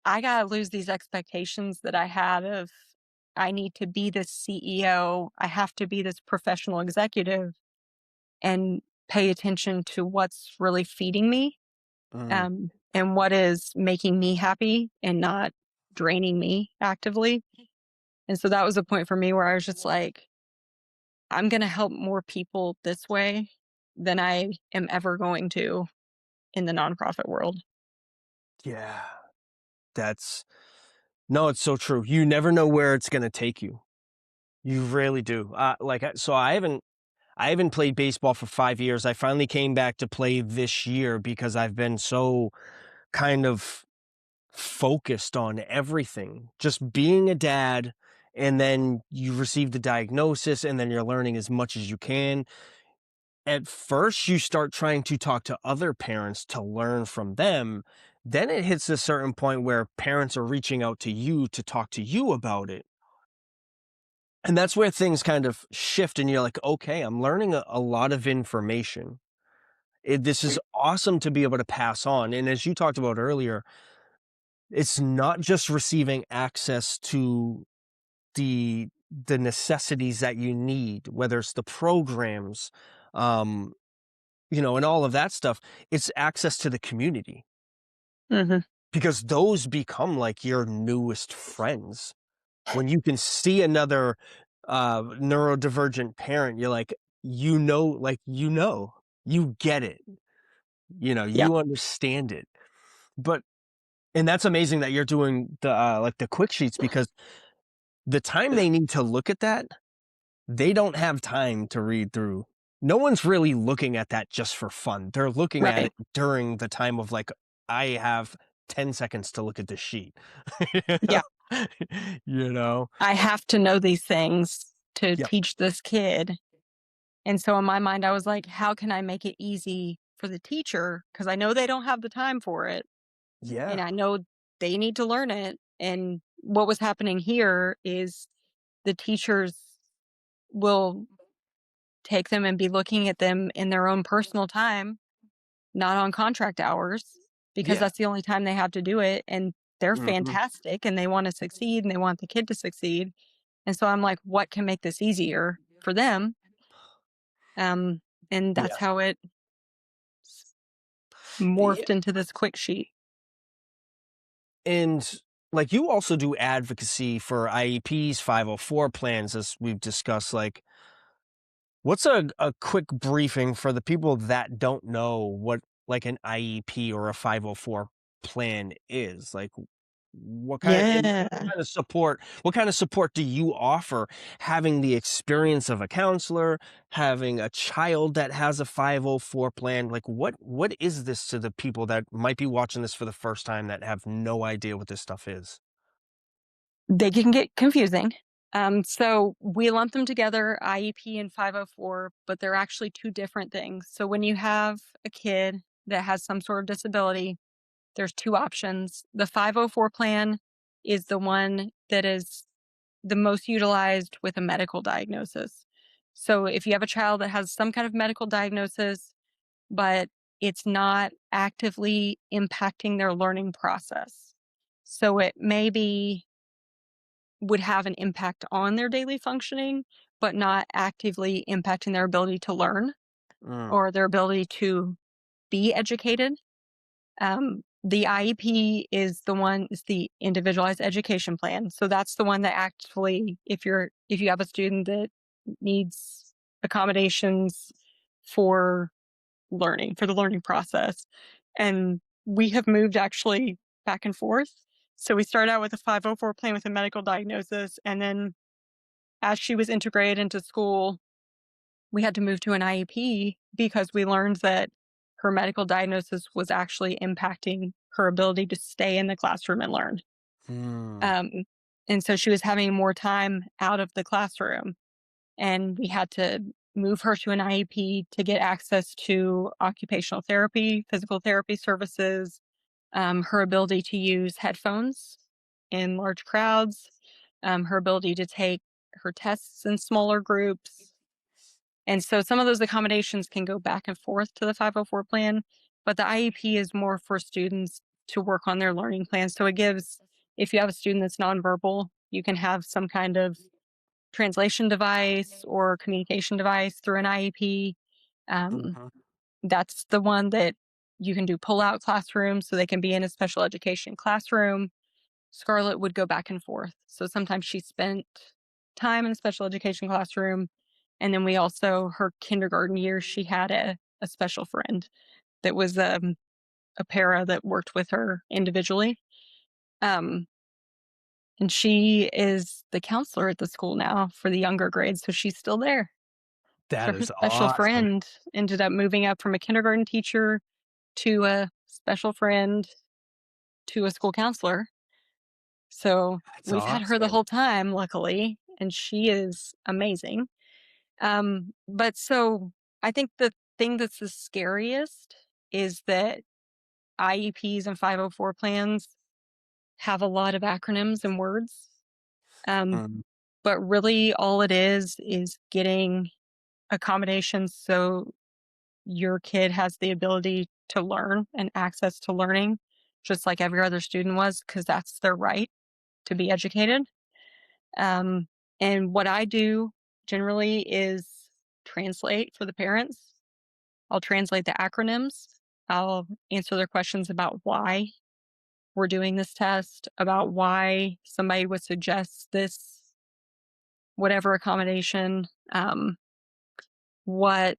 I gotta lose these expectations that I had of I need to be this CEO, I have to be this professional executive and pay attention to what's really feeding me, Mm. and what is making me happy and not draining me actively. And so that was a point for me where I was just like, I'm gonna help more people this way than I am ever going to in the nonprofit world. Yeah. That's no, it's so true. You never know where it's gonna take you. You really do. So I haven't played baseball for 5 years. I finally came back to play this year because I've been so kind of focused on everything. Just being a dad, and then you receive the diagnosis, and then you're learning as much as you can. At first, you start trying to talk to other parents to learn from them. Then it hits a certain point where parents are reaching out to you to talk to you about it. And that's where things kind of shift, and you're like, okay, I'm learning a lot of information. This is awesome to be able to pass on. And as you talked about earlier, it's not just receiving access to the necessities that you need, whether it's the programs, um, and all of that stuff. It's access to the community, Mhm. because those become like your newest friends. When you can see another neurodivergent parent, you're like, you get it, Yeah. you understand it. But and that's amazing that you're doing the quick sheets, because the time they need to look at that, they don't have time to read through. No one's really looking at that just for fun. They're looking at Right. it during the time of like, I have 10 seconds to look at this sheet. Yeah. You know? I have to know these things to Yep. teach this kid. And so in my mind, I was like, how can I make it easy for the teacher? Because I know they don't have the time for it. And Yeah. I know they need to learn it. And what was happening here is the teachers will take them and be looking at them in their own personal time, not on contract hours, because Yeah. that's the only time they have to do it. And they're Mhm. fantastic and they want to succeed and they want the kid to succeed. And so I'm like, what can make this easier for them? Um, and that's Yeah. how it Yeah. morphed into this quick sheet. And like, you also do advocacy for IEPs, 504 plans, as we've discussed. Like, what's a quick briefing for the people that don't know what like an IEP or a 504 plan is? Like, Yeah. what kind of support do you offer, having the experience of a counselor, having a child that has a 504 plan? Like, what is this to the people that might be watching this for the first time, that have no idea what this stuff is? They can get confusing. So we lump them together, IEP and 504, but they're actually two different things. So when you have a kid that has some sort of disability, there's two options. The 504 plan is the one that is the most utilized with a medical diagnosis. So if you have a child that has some kind of medical diagnosis, but it's not actively impacting their learning process. So it maybe would have an impact on their daily functioning, but not actively impacting their ability to learn Mm, or their ability to be educated. The IEP is the individualized education plan. So that's the one that actually, if you have a student that needs accommodations for for the learning process. And we have moved actually back and forth. So we started out with a 504 plan with a medical diagnosis. And then as she was integrated into school, we had to move to an IEP because we learned that her medical diagnosis was actually impacting her ability to stay in the classroom and learn. mm, Um, and so she was having more time out of the classroom. And we had to move her to an IEP to get access to occupational therapy, physical therapy services, her ability to use headphones in large crowds, her ability to take her tests in smaller groups. And so some of those accommodations can go back and forth to the 504 plan, but the IEP is more for students to work on their learning plan. So it gives, if you have a student that's nonverbal, you can have some kind of translation device or communication device through an IEP. Um, Mhm. that's the one that you can do pull-out classrooms so they can be in a special education classroom. Scarlett would go back and forth. So sometimes she spent time in a special education classroom. And then we also, her kindergarten years, she had a special friend that was a para that worked with her individually. Um, and she is the counselor at the school now for the younger grades. So she's still there. So That her is special awesome. friend ended up moving up from a kindergarten teacher to a special friend to a school counselor. So That's we've had her the awesome. whole time, luckily, and she is amazing. But so I think the thing that's the scariest is that IEPs and 504 plans have a lot of acronyms and words. Um, Mm, but really all it is getting accommodations so your kid has the ability to learn and access to learning just like every other student was, because that's their right to be educated. Um, and what I do generally is translate for the parents. I'll translate the acronyms. I'll answer their questions about why we're doing this test, about why somebody would suggest this, whatever accommodation. What,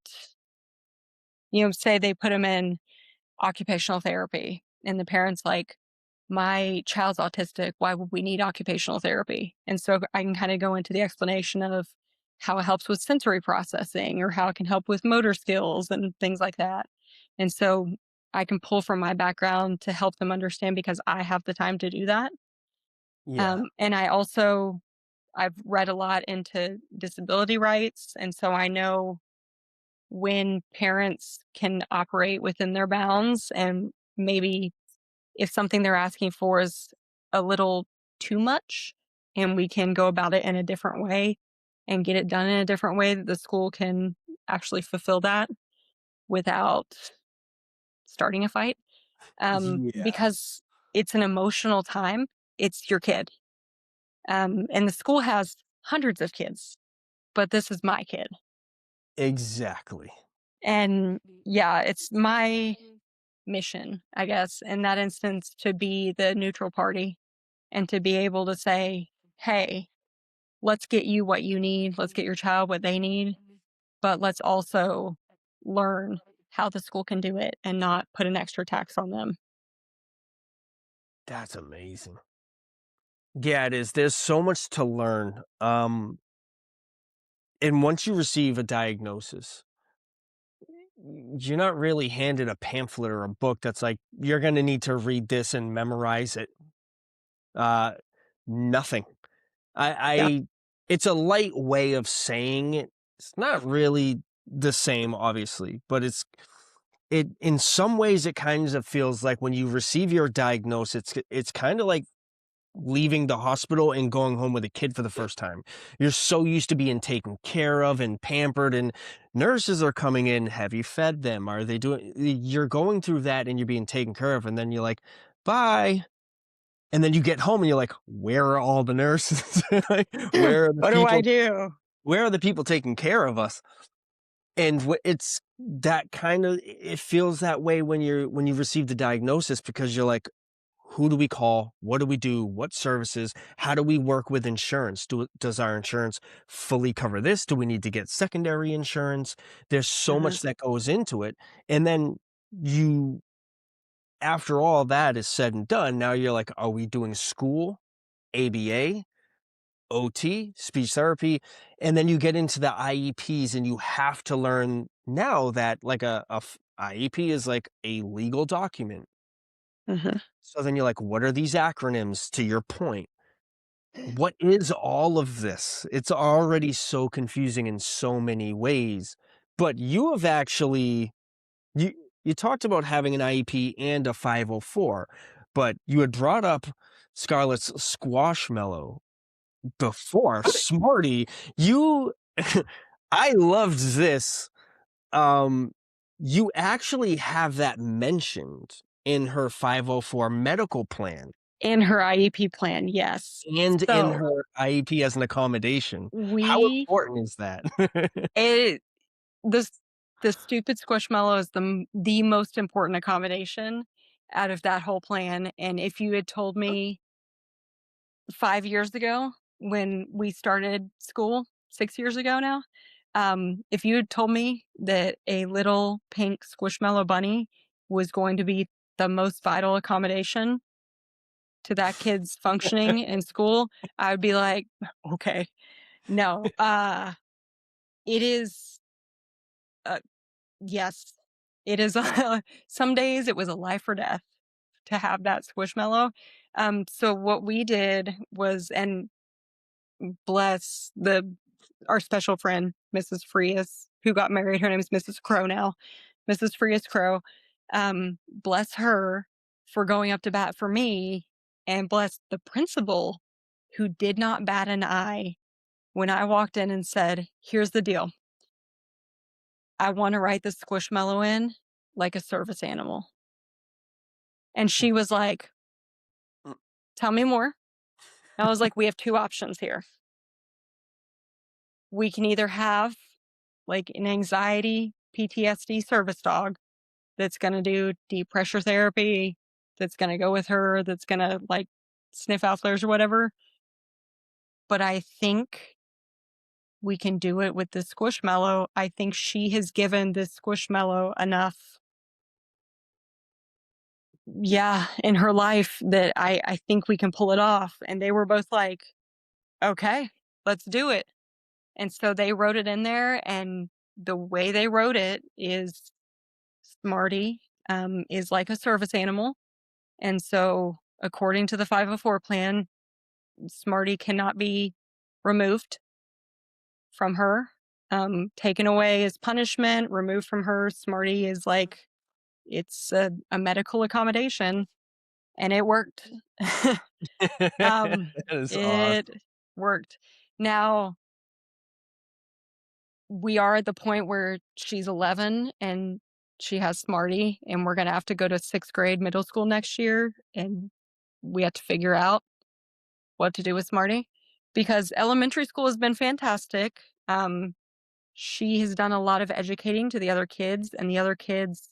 say they put them in occupational therapy, and the parents like, my child's autistic. Why would we need occupational therapy? And so I can kind of go into the explanation of how it helps with sensory processing or how it can help with motor skills and things like that. And so I can pull from my background to help them understand because I have the time to do that. yeah. And I've read a lot into disability rights. And so I know when parents can operate within their bounds and maybe if something they're asking for is a little too much and we can go about it in a different way and get it done in a different way that the school can actually fulfill that without starting a fight. Yeah, Because it's an emotional time. It's your kid. And the school has hundreds of kids, but this is my kid. exactly. And yeah, it's my mission, I guess, in that instance to be the neutral party and to be able to say, hey, let's get you what you need. Let's get your child what they need. But let's also learn how the school can do it and not put an extra tax on them. That's amazing. Yeah, it is. There's so much to learn. And once you receive a diagnosis, you're not really handed a pamphlet or a book that's like, you're going to need to read this and memorize it. Uh, Nothing. Yeah. I it's a light way of saying it. It's not really the same, obviously, but it in some ways it kind of feels like when you receive your diagnosis, it's kind of like leaving the hospital and going home with a kid for the first time. You're so used to being taken care of and pampered, and nurses are coming in. Have you fed them? Are they doing? You're going through that and you're being taken care of, and then you're like, bye. And then you get home and you're like, where are all the nurses? Like, where are the What do I people? do? Where are the people taking care of us? And it's that kind of, it feels that way when you receive the diagnosis because you're like, who do we call? What do we do? What services? How do we work with insurance? Does our insurance fully cover this? Do we need to get secondary insurance? There's so Uh-huh. much that goes into it. And then you, after all that is said and done, now you're like, are we doing school, ABA, OT, speech therapy? And then you get into the IEPs and you have to learn now that like IEP is like a legal document. Uh-huh. So then you're like, what are these acronyms to your point? What is all of this? It's already so confusing in so many ways, but you have actually you you talked about having an IEP and a 504, but you had brought up Scarlett's Squashmallow before. Smarty, you I loved this. Um, you actually have that mentioned in her 504 medical plan In her IEP plan, yes. and in So her IEP as an accommodation. How we important is that? it this the stupid squishmallow is the most important accommodation out of that whole plan. And if you had told me 5 years ago when we started school, 6 years ago now, if you had told me that a little pink squishmallow bunny was going to be the most vital accommodation to that kid's functioning in school, I would be like, okay, no. It is, uh, yes, it is. Some days it was a life or death to have that squishmallow. So what we did was, and bless our special friend, Mrs. Frias, who got married. Her name is Mrs. Crow now, Mrs. Frias Crow. Bless her for going up to bat for me, and bless the principal who did not bat an eye when I walked in and said, "Here's the deal. I want to write this squishmallow in like a service animal." And she was like, "Tell me more." And I was like, "We have two options here. We can either have like an anxiety PTSD service dog that's going to do deep pressure therapy, that's going to go with her, that's going to like sniff out flares or whatever. But I think we can do it with this squishmallow. I think she has given this squishmallow enough, yeah, in her life that I think we can pull it off." And they were both like, "Okay, let's do it." And so they wrote it in there, and the way they wrote it is Smarty is like a service animal. And so, according to the 504 plan, Smarty cannot be removed from her, taken away as punishment, removed from her. Smarty is like, it's a medical accommodation, and it worked. um, That is it awesome. worked. Now, we are at the point where she's 11 and she has Smarty, and we're going to have to go to sixth grade middle school next year. And we have to figure out what to do with Smarty because elementary school has been fantastic. She has done a lot of educating to the other kids, and the other kids,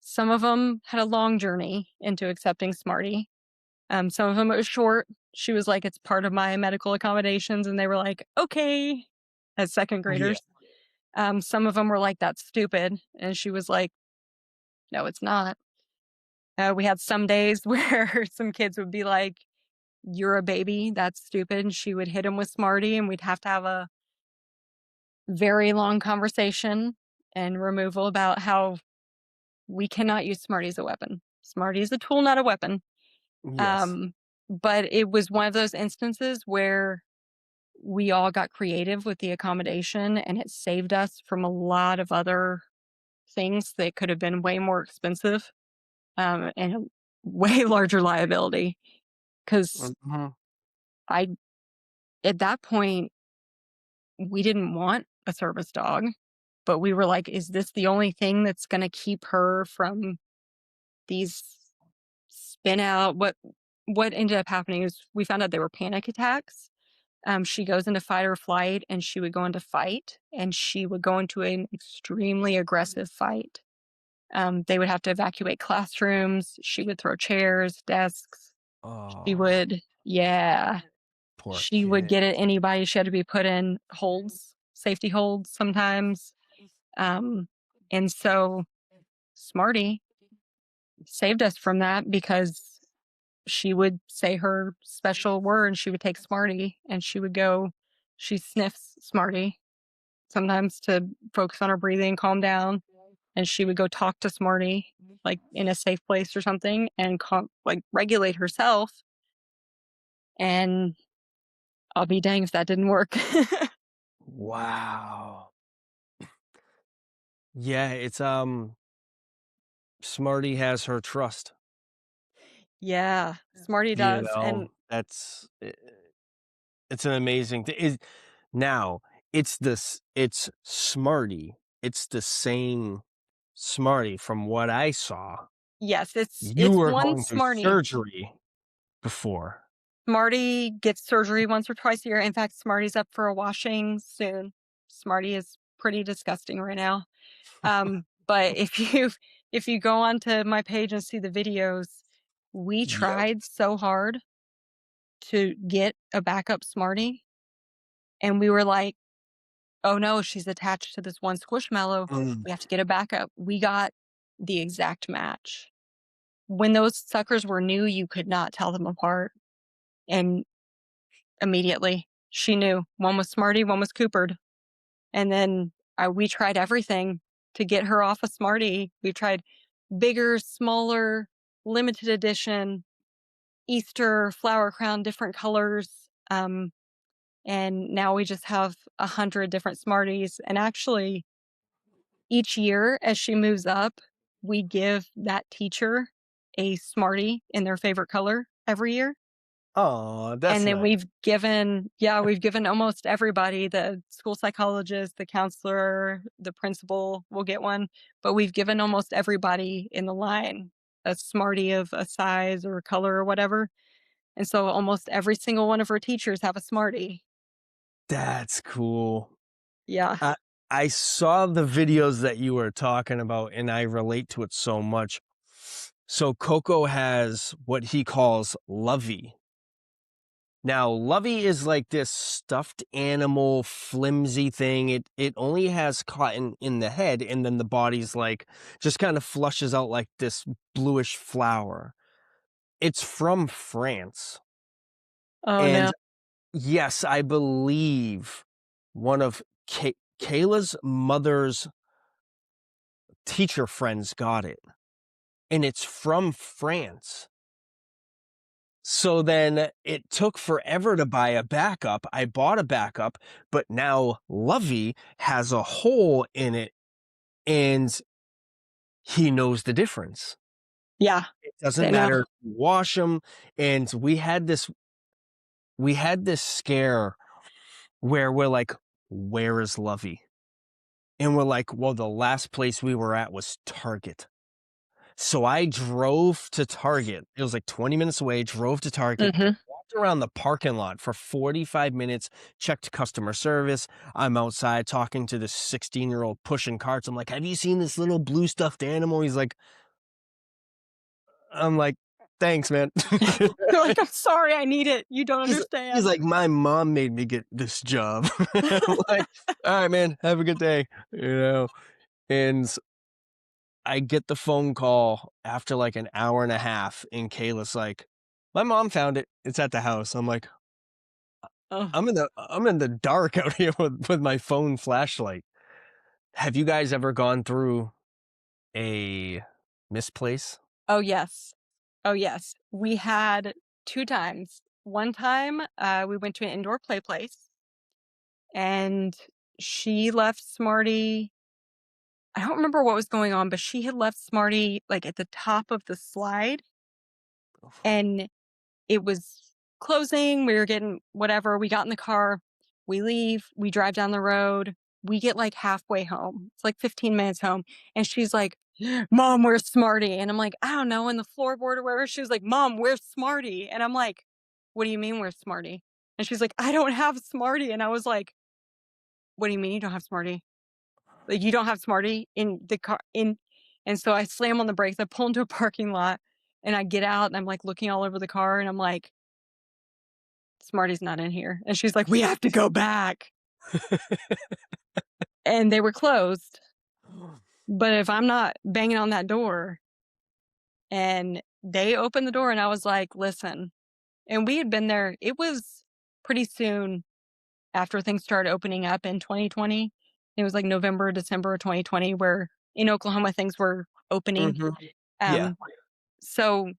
some of them had a long journey into accepting Smarty. Some of them it was short. She was like, "It's part of my medical accommodations," and they were like, "Okay," as second Yeah. graders. Some of them were like, "That's stupid," and she was like, "No, it's not." We had some days where some kids would be like, "You're a baby. That's stupid." And she would hit him with Smarty, and we'd have to have a very long conversation and removal about how we cannot use Smarty as a weapon. Smarty is a tool, not a weapon. Yes. Um, but it was one of those instances where we all got creative with the accommodation, and it saved us from a lot of other things that could have been way more expensive, and a way larger liability. Because Mhm. I, at that point, we didn't want a service dog, but we were like, is this the only thing that's going to keep her from these spin out? What ended up happening is we found out they were panic attacks. She goes into fight or flight, and she would go into fight, and she would go into an extremely aggressive fight. They would have to evacuate classrooms. She would throw chairs, desks. She Oh, would, yeah, poor she would kid. get at anybody. She had to be put in holds, safety holds sometimes. Um, and so Smarty saved us from that because she would say her special word and she would take Smarty and she would go, she sniffs Smarty sometimes to focus on her breathing, calm down. And she would go talk to Smarty like in a safe place or something and like regulate herself. And I'll be dang if that didn't work. Wow. Yeah, it's Smarty has her trust. Yeah, Smarty does, and That's it's an amazing thing. Is now it's Smarty. It's the same Smarty from what I saw. yes, You it's were one going through Smarty. surgery before. Smarty gets surgery once or twice a year. In fact, Smarty's up for a washing soon. Smarty is pretty disgusting right now. But if you go onto my page and see the videos, we Yep. tried so hard to get a backup Smarty, and we were like, "Oh no, she's attached to this one Squishmallow. Mm. We have to get a backup." We got the exact match. When those suckers were new, you could not tell them apart, and immediately she knew. One was Smarty, one was Coopered, and then we tried everything to get her off a Smarty. We tried bigger, smaller, limited edition, Easter, flower crown, different colors. And now we just have 100 different Smarties. And actually, each year as she moves up, we give that teacher a Smartie in their favorite color every year. Oh, that's And then nice. we've given almost everybody, the school psychologist, the counselor, the principal will get one, but we've given almost everybody in the line a Smartie of a size or color or whatever. And so almost every single one of her teachers have a Smartie. That's cool. Yeah. I I saw the videos that you were talking about, and I relate to it so much. So Coco has what he calls Lovey. Now, Lovey is like this stuffed animal, flimsy thing. It only has cotton in the head, and then the body's like just kind of flushes out like this bluish flower. It's from France. Oh, And no. yes, I believe one of Kayla's mother's teacher friends got it, and it's from France. So then it took forever to buy a backup. I bought a backup, but now Lovey has a hole in it and he knows the difference. Yeah, It doesn't they know. matter if you wash them. And we had this scare where we're like, where is Lovey? And we're like, well, the last place we were at was Target. So I drove to Target. It was like 20 minutes away, drove to Target, Mhm. walked around the parking lot for 45 minutes, checked customer service. I'm outside talking to this 16-year-old pushing carts. I'm like, have you seen this little blue stuffed animal? I'm like, thanks, man. You're like, "I'm sorry, I need it. You don't He's understand." like, my mom made me get this job. I'm like, all right, man, have a good day. And I get the phone call after like an hour and a half, and Kayla's like, "My mom found it. It's at the house." I'm like, Oh. I'm in the dark out here with my phone flashlight." Have you guys ever gone through a misplace? Oh, yes. Oh, yes. We had 2 times. One time, we went to an indoor play place, and she left Smarty. I don't remember what was going on, but she had left Smarty, like, at the top of the slide, and it was closing, we were getting whatever, we got in the car, we leave, we drive down the road, we get, like, halfway home. It's, like, 15 minutes home, and she's like, "Mom, where's Smarty?" And I'm like, "I don't know, in the floorboard or wherever." She was like, "Mom, where's Smarty?" And I'm like, "What do you mean, where's Smarty?" And she's like, "I don't have Smarty." And I was like, "What do you mean you don't have Smarty? Like, you don't have Smarty in the car in." And so I slam on the brakes, I pull into a parking lot, and I get out, and I'm, like, looking all over the car, and I'm like, "Smarty's not in here." And she's like, "We have to go back." And they were closed, but if I'm not banging on that door, and they opened the door, and I was like, "Listen." And we had been there, it was pretty soon after things started opening up in 2020. It was like November, December of 2020 where in Oklahoma things were opening. Mhm. Yeah. Um, so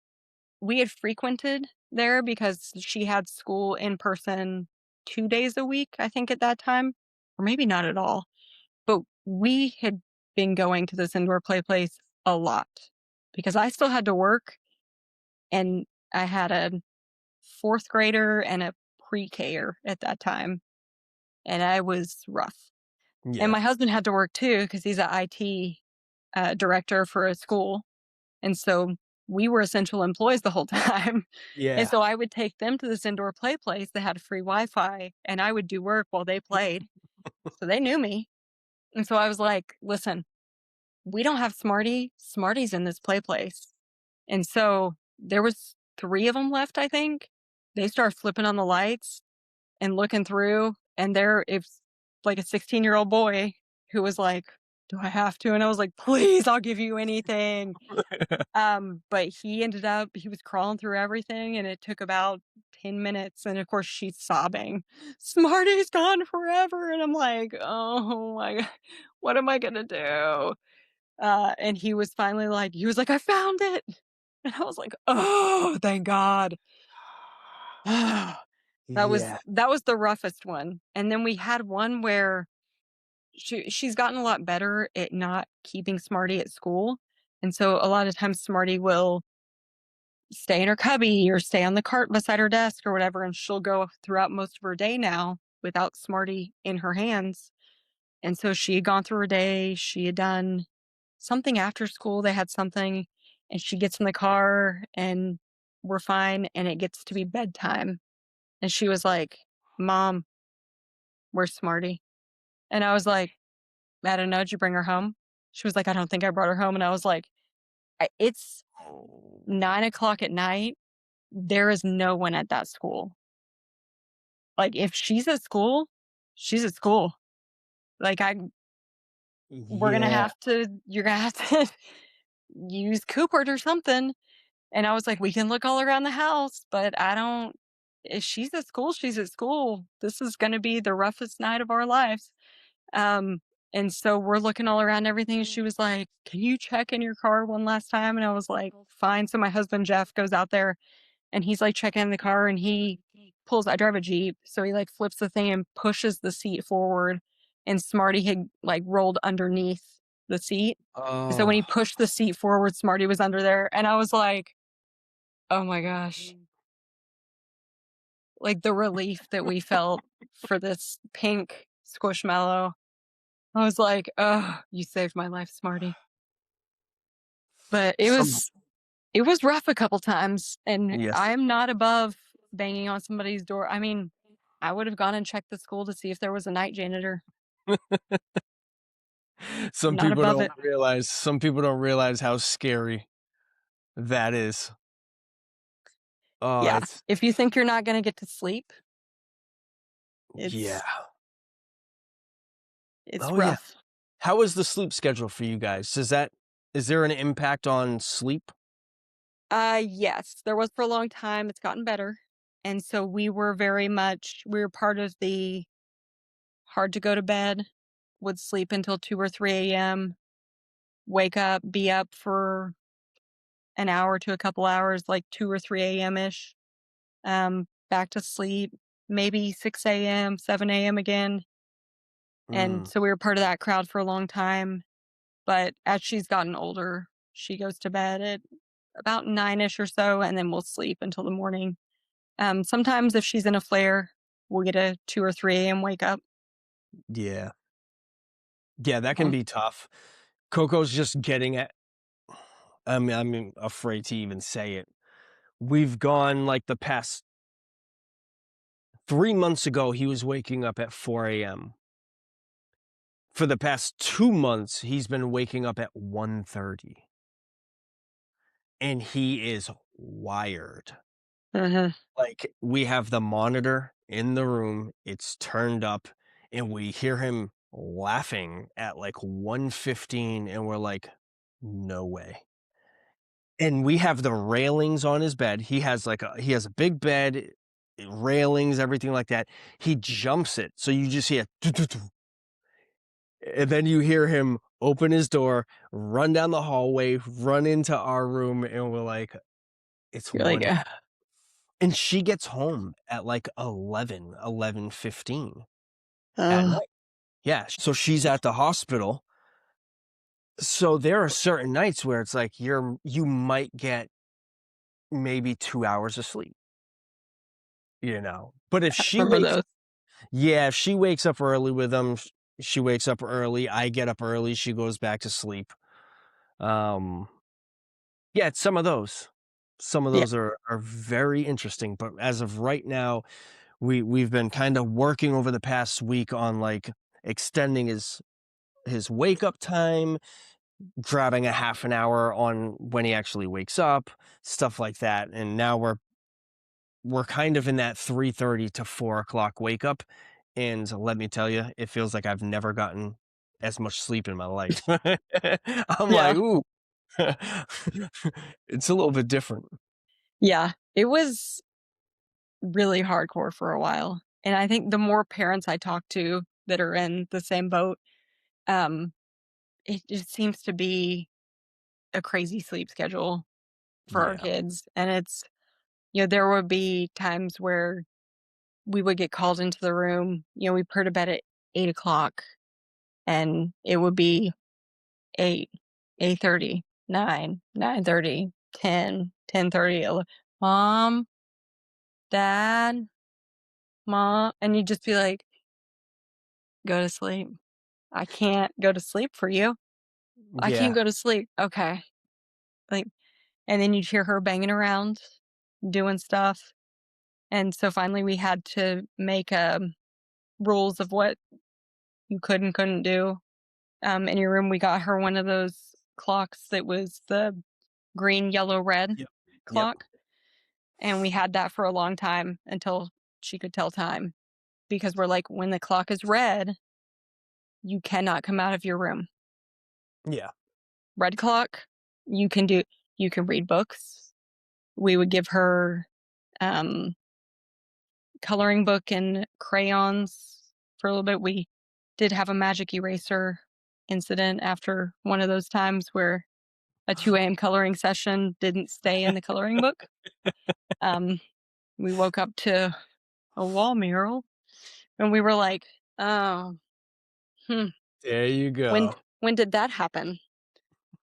we had frequented there because she had school in person 2 days a week, I think, at that time, or maybe not at all. But we had been going to this indoor play place a lot because I still had to work, and I had a 4th grader and a pre-Ker at that time, and I was rough. And Yeah. my husband had to work too because he's a IT, director for a school, and so we were essential employees the whole time. And Yeah. so I would take them to this indoor play place that had free Wi-Fi, and I would do work while they played. So they knew me. And so I was like, "Listen, we don't have Smarties in this play place." And so there was 3 of them left, I think. They started flipping on the lights and looking through, and there it's like a 16-year-old boy who was like, "Do I have to?" And I was like, "Please, I'll give you anything." But he was crawling through everything, and it took about 10 minutes, and of course she's sobbing, "Smarty's gone forever." And I'm like, "Oh my god, what am I gonna do?" And he was like, "I found it." And I was like, "Oh, thank God." Yeah. That was the roughest one. And then we had one where she's gotten a lot better at not keeping Smarty at school. And so a lot of times Smarty will stay in her cubby or stay on the cart beside her desk or whatever, and she'll go throughout most of her day now without Smarty in her hands. And so she had gone through her day, she had done something after school, they had something, and she gets in the car and we're fine, and it gets to be bedtime. And she was like, "Mom, where's Smarty?" And I was like, "I don't know, did you bring her home?" She was like, "I don't think I brought her home." And I was like, It's Oh. 9 o'clock at night. There is no one at that school. Like, if she's at school, she's at school. Like, Yeah. you're gonna have to use Cooper or something." And I was like, "We can look all around the house, but I don't if she's at school, she's at school. This is gonna be the roughest night of our lives." Um, and so we're looking all around everything, and she was like, "Can you check in your car one last time?" And I was like, "Fine." So my husband, Jeff, goes out there, and he's, like, checking in the car, and he pulls I drive a Jeep, so he, like, flips the thing and pushes the seat forward, and Smarty had, like, rolled underneath the seat. And so when he Oh. pushed the seat forward, Smarty was under there, and I was like, "Oh my gosh." Like, the relief that we felt for this pink Squishmallow. I was like, "Oh, you saved my life, Smarty." But Some it was rough a couple times, and yes. I'm not above banging on somebody's door. I mean, I would have gone and checked the school to see if there was a night janitor. Not above it. Some people don't realize how scary that is. Oh, Yeah. it's If you think you're not gonna get to sleep, yeah. it's it's Oh, yeah. rough. How is the sleep schedule for you guys? Is there an impact on sleep? Yes, there was for a long time, it's gotten better. And so we were part of the hard to go to bed, would sleep until 2 or 3 AM, wake up, be up for an hour to a couple hours, like 2 or 3 AM-ish, back to sleep, maybe 6 AM, 7 AM again. And Mm, so we were part of that crowd for a long time. But as she's gotten older, she goes to bed at about 9-ish or so, and then we'll sleep until the morning. Sometimes if she's in a flare, we'll get a 2 or 3 AM wake up. yeah. Yeah, that can Um, be tough. Coco's just getting at I'm afraid to even say it. We've gone like the past 3 months ago, he was waking up at 4 AM. For the past 2 months, he's been waking up at 1:30, and he is wired. uh Like, we have the monitor in the room, it's turned up, and we hear him laughing at, like, 1:15, and we're like, "No way." And we have the railings on his bed. He has a big bed, railings, everything like that. He jumps it, so you just hear "doo, doo, doo," and then you hear him open his door, run down the hallway, run into our room, and we're like, "It's You're like, 1 "Ugh." And she gets home at, like, 11:15 at Oh, night. Yeah, so she's at the hospital. So there are certain nights where it's like you might get maybe 2 hours of sleep, you know? But if I she remember wakes those. Yeah, if she wakes up early with them, she wakes up early, I get up early, she goes back to sleep. Um, yeah, it's some of those. Some of Yeah. those are very interesting, but as of right now, we've been kinda working over the past week on, like, extending his wake up time, grabbing a half an hour on when he actually wakes up, stuff like that, and now we're kind of in that 3:30 to 4 o'clock wake up, and let me tell you, it feels like I've never gotten as much sleep in my life. I'm like, Yeah. "Ooh." It's a little bit different. Yeah. It was really hardcore for a while. And I think the more parents I talk to that are in the same boat, um, it just seems to be a crazy sleep schedule for our Yeah. kids. And it's, there would be times where we would get called into the room. We put to bed at 8 o'clock, and it would be 8, 8:30, 9, 9:30, 10, 10:30. Mom, Dad, Mom. And you'd just be like, go to sleep. I can't go to sleep for you. I can't Yeah. go to sleep. Okay. Like, and then you'd hear her banging around, doing stuff. And so finally we had to make rules of what you could and couldn't do. In your room, we got her one of those clocks that was the green, yellow, red Yep. Yep. clock. And we had that for a long time until she could tell time. Because we're like, when the clock is red, you cannot come out of your room. Yeah. Red clock, you can do, you can read books. We would give her um, coloring book and crayons for a little bit. We did have a magic eraser incident after one of those times where a 2 a.m. coloring session didn't stay in the coloring book. Um, we woke up to a wall mural, and we were like, "Oh, hmm, There you when go. when did that happen?"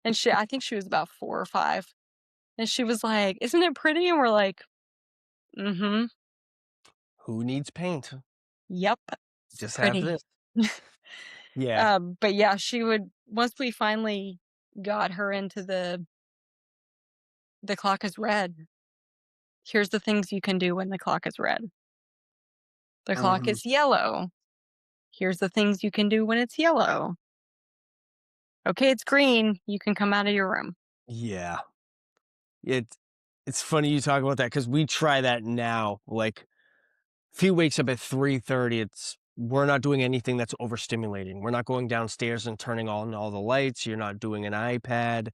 And I think she was about 4 or 5, and she was like, "Isn't it pretty?" And we're like, "Mm-hmm, Who needs paint? yep, it's Just have pretty." this. Yeah. But yeah, she would, once we finally got her into the clock is red. Here's the things you can do when the clock is red. The clock Mhm. is yellow. Here's the things you can do when it's yellow. Okay, it's green. You can come out of your room. Yeah. It it's funny you talk about that because we try that now, like, if he wakes up at 3:30, we're not doing anything that's overstimulating. We're not going downstairs and turning on all the lights. You're not doing an iPad.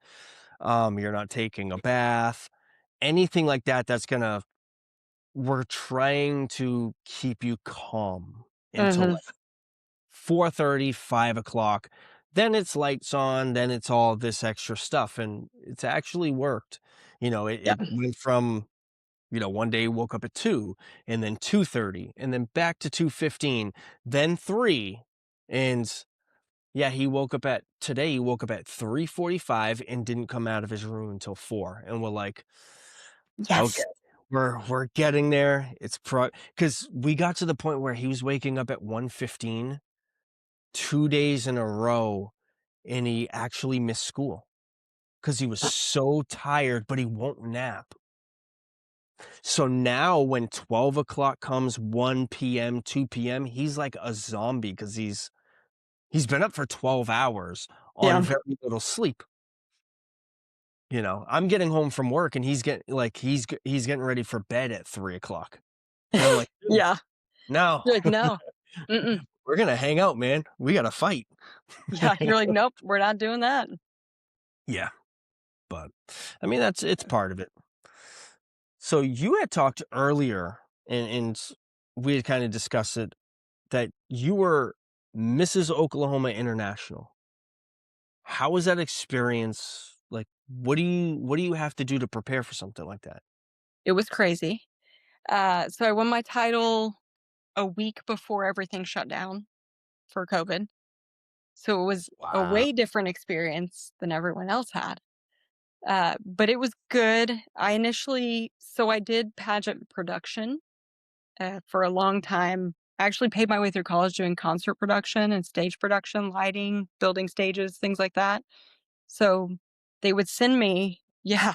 You're not taking a bath. Anything like that that's gonna we're trying to keep you calm until Mhm. like 4:30, 5 o'clock. Then it's lights on, then it's all this extra stuff. And it's actually worked. Yeah. It went from one day he woke up at 2 and then 2:30 and then back to 2:15, then 3. And yeah, he woke up at 3:45 and didn't come out of his room until 4. And we're like, okay, Yes. we're getting there. Because we got to the point where he was waking up at 1:15 2 days in a row and he actually missed school because he was so tired, but he won't nap. So now when 12 o'clock comes, 1 p.m., 2 p.m., he's like a zombie because he's been up for 12 hours on Yeah. very little sleep. I'm getting home from work and he's getting ready for bed at 3 o'clock. And I'm like, dude, Yeah. no, You're like, "No. Mm-mm." we're gonna hang out, man. We gotta fight. Yeah, you're like, "Nope, we're not doing that." Yeah, but I mean it's part of it. So you had talked earlier and we had kind of discussed it that you were Mrs. Oklahoma International. How was that experience? Like, what do you have to do to prepare for something like that? It was crazy. So I won my title a week before everything shut down for COVID. So it was a Wow. way different experience than everyone else had. But it was good. I did pageant production for a long time. I actually paid my way through college doing concert production and stage production, lighting, building stages, things like that. So they would send me, yeah,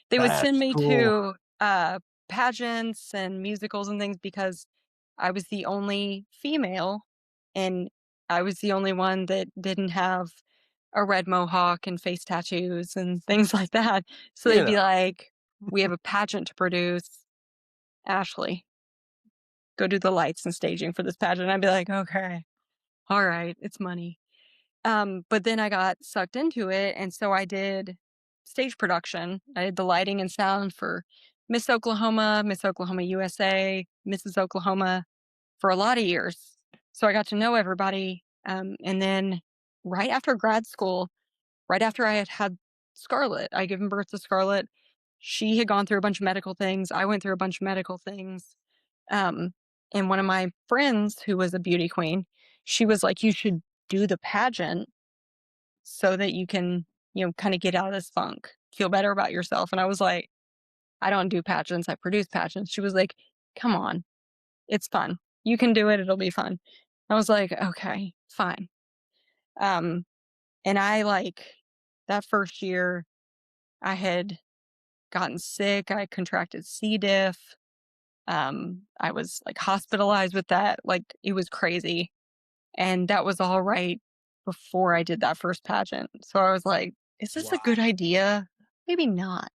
they would send That's me cool. to pageants and musicals and things because I was the only female and I was the only one that didn't have a red mohawk and face tattoos and things like that. So You they'd know, be like, "We have a pageant to produce. Ashley, go do the lights and staging for this pageant." I'd be like, "Okay, all right, it's money." But then I got sucked into it, and so I did stage production. I did the lighting and sound for Miss Oklahoma, Miss Oklahoma USA, Mrs. Oklahoma for a lot of years. So I got to know everybody. And then right after grad school, right after I had had Scarlett, I given birth to Scarlett. She had gone through a bunch of medical things. I went through a bunch of medical things. Um, and one of my friends who was a beauty queen, she was like, "You should do the pageant so that you can, kind of get out of this funk, feel better about yourself." And I was like, "I don't do pageants, I produce pageants." She was like, "Come on, it's fun. You can do it, it'll be fun." I was like, "Okay, fine." Um, and I that first year I had gotten sick, I contracted C. diff. I was like hospitalized with that. Like it was crazy. And that was all right before I did that first pageant. So I was like, is this a good wow. idea? Maybe not.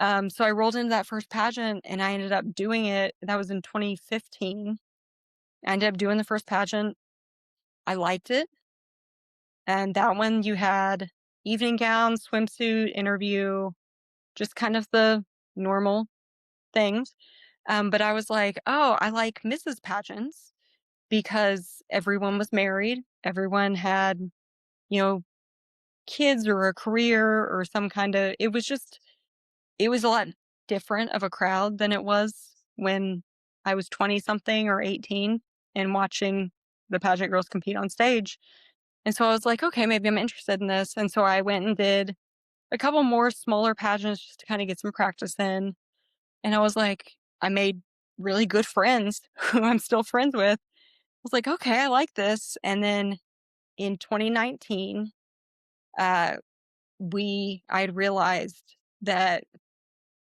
So I rolled into that first pageant and I ended up doing it. That was in 2015. I ended up doing the first pageant. I liked it. And that one you had evening gown, swimsuit, interview, just kind of the normal things. But I was like, oh, I like Mrs. Pageants because everyone was married. Everyone had, you know, kids or a career or some kind of, it was a lot different of a crowd than it was when I was 20 something or 18 and watching the pageant girls compete on stage. And so I was like, okay, maybe I'm interested in this. And so I went and did a couple more smaller pageants just to kind of get some practice in. And I was like, I made really good friends who I'm still friends with. I was like, okay, I like this. And then in 2019, uh, I had realized that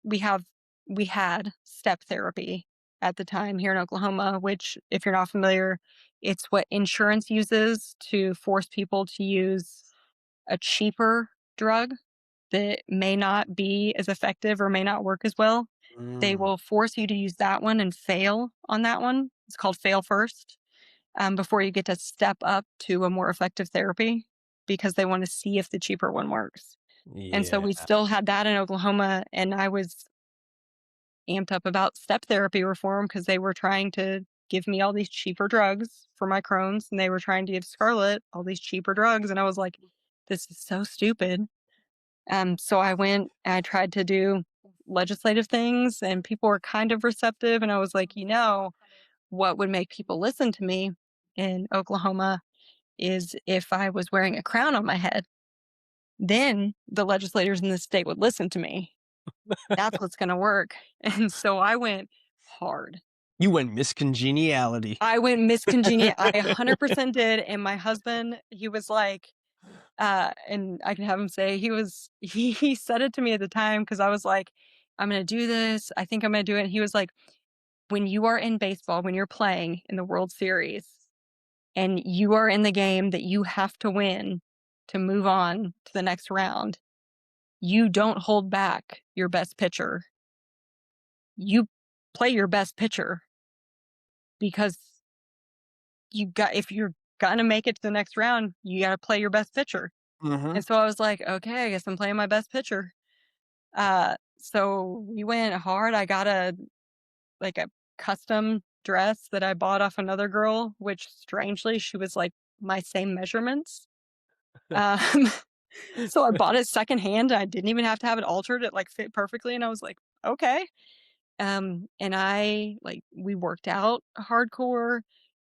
we have we had step therapy at the time here in Oklahoma, which if you're not familiar, it's what insurance uses to force people to use a cheaper drug that may not be as effective or may not work as well. They Mm, will force you to use that one and fail on that one. It's called fail first, before you get to step up to a more effective therapy because they want to see if the cheaper one works. And so yeah. we still had that in Oklahoma, and I was amped up about step therapy reform because they were trying to give me all these cheaper drugs for my Crohn's, and they were trying to give Scarlett all these cheaper drugs, and I was like, "This is so stupid." So I went and I tried to do legislative things, and people were kind of receptive, and I was like, what would make people listen to me in Oklahoma is if I was wearing a crown on my head. Then the legislators in the state would listen to me. That's what's gonna work. And so I went hard. You went miscongeniality. I went miscongenial. I 100% did. And my husband, he was like, and I can have him say he said it to me at the time because I was like, I'm gonna do this. I think I'm gonna do it. And he was like, when you are in baseball, when you're playing in the World Series and you are in the game that you have to win to move on to the next round, you don't hold back your best pitcher. You play your best pitcher because if you're gonna make it to the next round, you gotta play your best pitcher. Mhm. And so I was like, okay, I guess I'm playing my best pitcher. So we went hard. I got a custom dress that I bought off another girl, which strangely she was like my same measurements. Um, so I bought it secondhand. I didn't even have to have it altered. It like fit perfectly, and I was like, okay. And we worked out hardcore.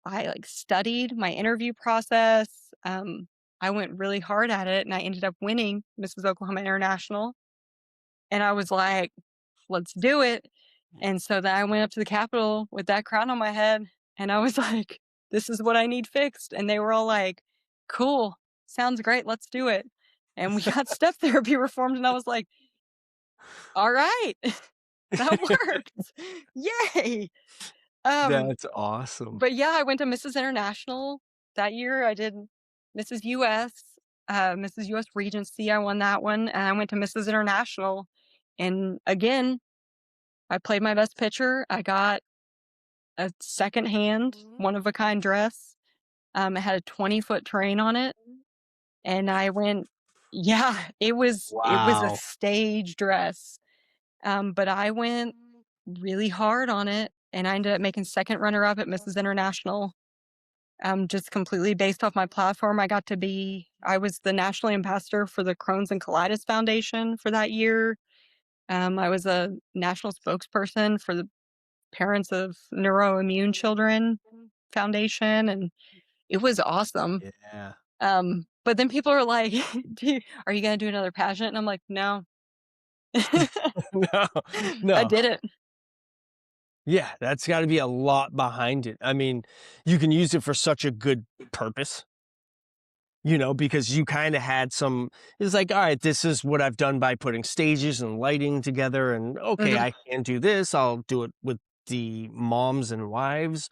I like studied my interview process. I went really hard at it and I ended up winning Mrs. Oklahoma International. And I was like, let's do it. And so then I went up to the Capitol with that crown on my head and I was like, this is what I need fixed. And they were all like, cool, sounds great, let's do it. And we got step therapy reformed. And I was like, all right, that worked. Yay. Um, That's awesome. but yeah, I went to Mrs. International that year. I did Mrs. US, Mrs. US Regency. I won that one. And I went to Mrs. International. And again, I played my best pitcher. I got a secondhand, one of a kind dress. It had a 20-foot train on it. And I went, yeah, it was a Wow. stage dress. But I went really hard on it and I ended up making second runner up at Mrs. International. Just completely based off my platform. I was the national ambassador for the Crohn's and Colitis Foundation for that year. I was a national spokesperson for the Parents of Neuroimmune Children Foundation, and it was awesome. Yeah. But then people are like, Are you gonna do another pageant?" And I'm like, "No." No, I no. did it. Yeah, that's gotta be a lot behind it. I mean, you can use it for such a good purpose, because you kinda had some it's like, "Alright, this is what I've done by putting stages and lighting together, and okay, Mhm, I can do this, I'll do it with the moms and wives,"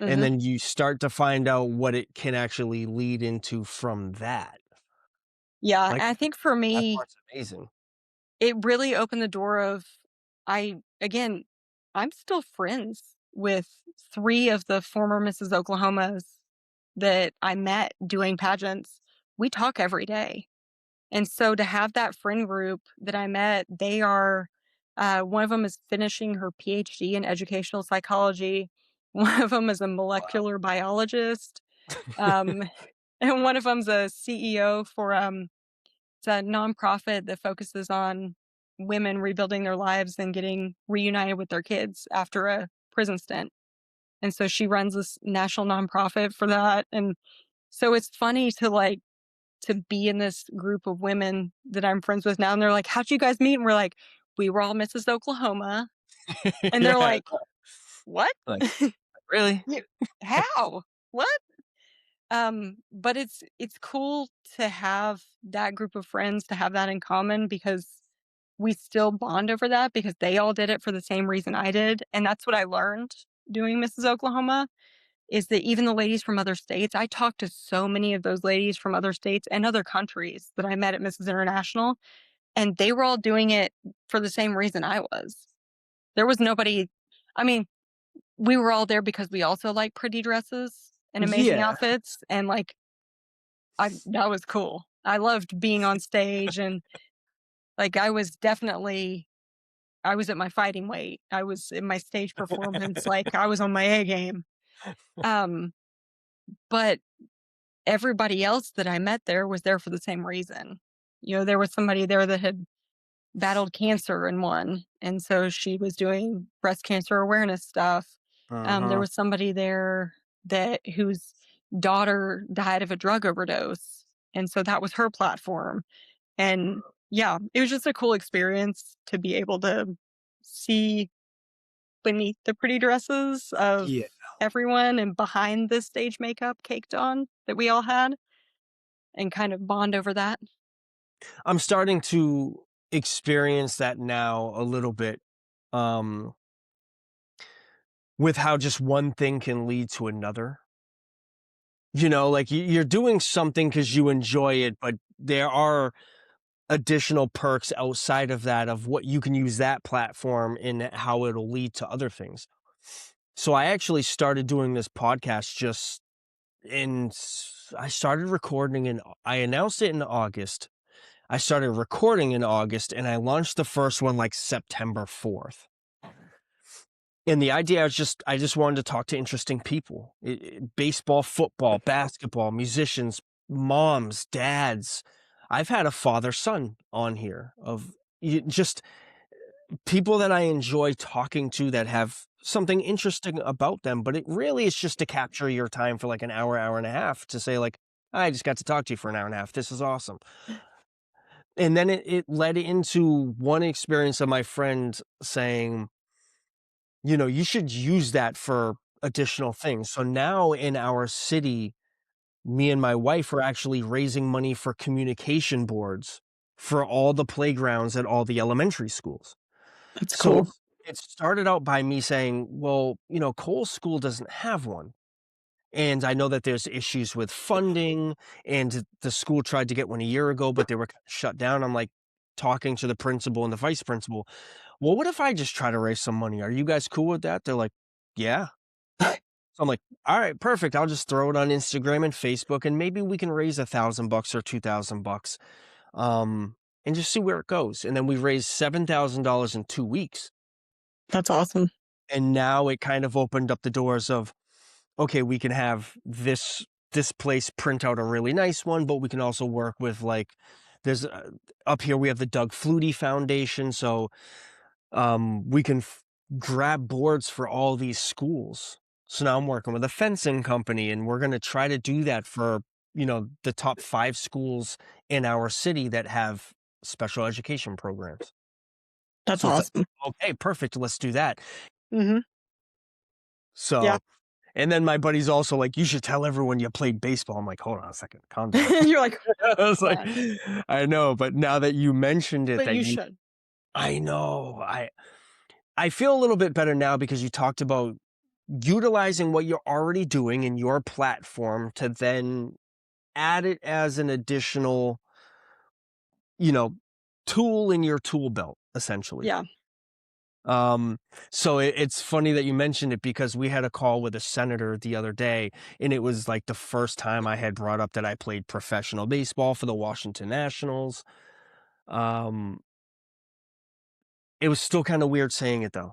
and mhm. then you start to find out what it can actually lead into from that. Yeah, Like, and I think for that me, part's amazing. it really opened the door of again, I'm still friends with 3 of the former Mrs. Oklahomas that I met doing pageants. We talk every day. And so to have that friend group that I met, they are one of them is finishing her PhD in educational psychology. One of them is a Wow. molecular biologist. Um, and one of them's a CEO for it's a nonprofit that focuses on women rebuilding their lives and getting reunited with their kids after a prison stint. And so she runs this national nonprofit for that. And so it's funny to be in this group of women that I'm friends with now. And they're like, how'd you guys meet? And we're like, we were all Mrs. Oklahoma. And they're Yeah, like, what? like, really? You- How? What? But it's cool to have that group of friends, to have that in common because we still bond over that because they all did it for the same reason I did. And that's what I learned doing Mrs. Oklahoma is that even the ladies from other states, I talked to so many of those ladies from other states and other countries that I met at Mrs. International, and they were all doing it for the same reason I was. There was nobody, I mean, we were all there because we also like pretty dresses and amazing Yeah. outfits. And that was cool. I loved being on stage and I was at my fighting weight. I was in my stage performance, like I was on my A game. Um, but everybody else that I met there was there for the same reason. There was somebody there that had battled cancer and won, and so she was doing breast cancer awareness stuff. There Uh-huh. was somebody there that whose daughter died of a drug overdose, and so that was her platform. And yeah, it was just a cool experience to be able to see beneath the pretty dresses of Yeah. everyone and behind the stage makeup caked on that we all had and kind of bond over that. I'm starting to experience that now a little bit, um, with how just one thing can lead to another. Like you're doing something because you enjoy it, but there are additional perks outside of that of what you can use that platform in how it'll lead to other things. So I actually started doing this podcast just I started recording I announced it in August. I started recording in August and I launched the first one like September 4th. And the idea I just wanted to talk to interesting people. Baseball, football, basketball, musicians, moms, dads. I've had a father son on here of just people that I enjoy talking to that have something interesting about them, but it really is just to capture your time for like an hour, hour and a half to say like, I just got to talk to you for an hour and a half. This is awesome. And then it led into one experience of my friend saying, you should use that for additional things. So now in our city, me and my wife are actually raising money for communication boards for all the playgrounds at all the elementary schools. That's So cool. it started out by me saying, well, Cole's school doesn't have one. And I know that there's issues with funding, and the school tried to get one a year ago, but they were shut down. I'm like talking to the principal and the vice principal. Well, what if I just try to raise some money? Are you guys cool with that? They're like, yeah. So I'm like, all right, perfect. I'll just throw it on Instagram and Facebook, and maybe we can raise $1,000 or $2,000, and just see where it goes. And then we raised $7,000 in 2 weeks. That's awesome. And now it kind of opened up the doors of, okay, we can have this place print out a really nice one, but we can also work with like there's up here we have the Doug Flutie Foundation, so we can grab boards for all these schools. So now I'm working with a fencing company, and we're going to try to do that for the top 5 schools in our city that have special education programs. That's So it's like, awesome. okay, perfect, let's do that. Mhm. Yeah. So, and then my buddy's also like, "You should tell everyone you played baseball." I'm like, "Hold on a second, calm down." You're like, I was like, "Man, "I know, but now that you mentioned it, but that you you should." I know, I feel a little bit better now because you talked about utilizing what you're already doing in your platform to then add it as an additional, you know, tool in your tool belt, essentially. Yeah. Um, so it's funny that you mentioned it because we had a call with a senator the other day, and it was like the first time I had brought up that I played professional baseball for the Washington Nationals. Um, it was still kind of weird saying it though,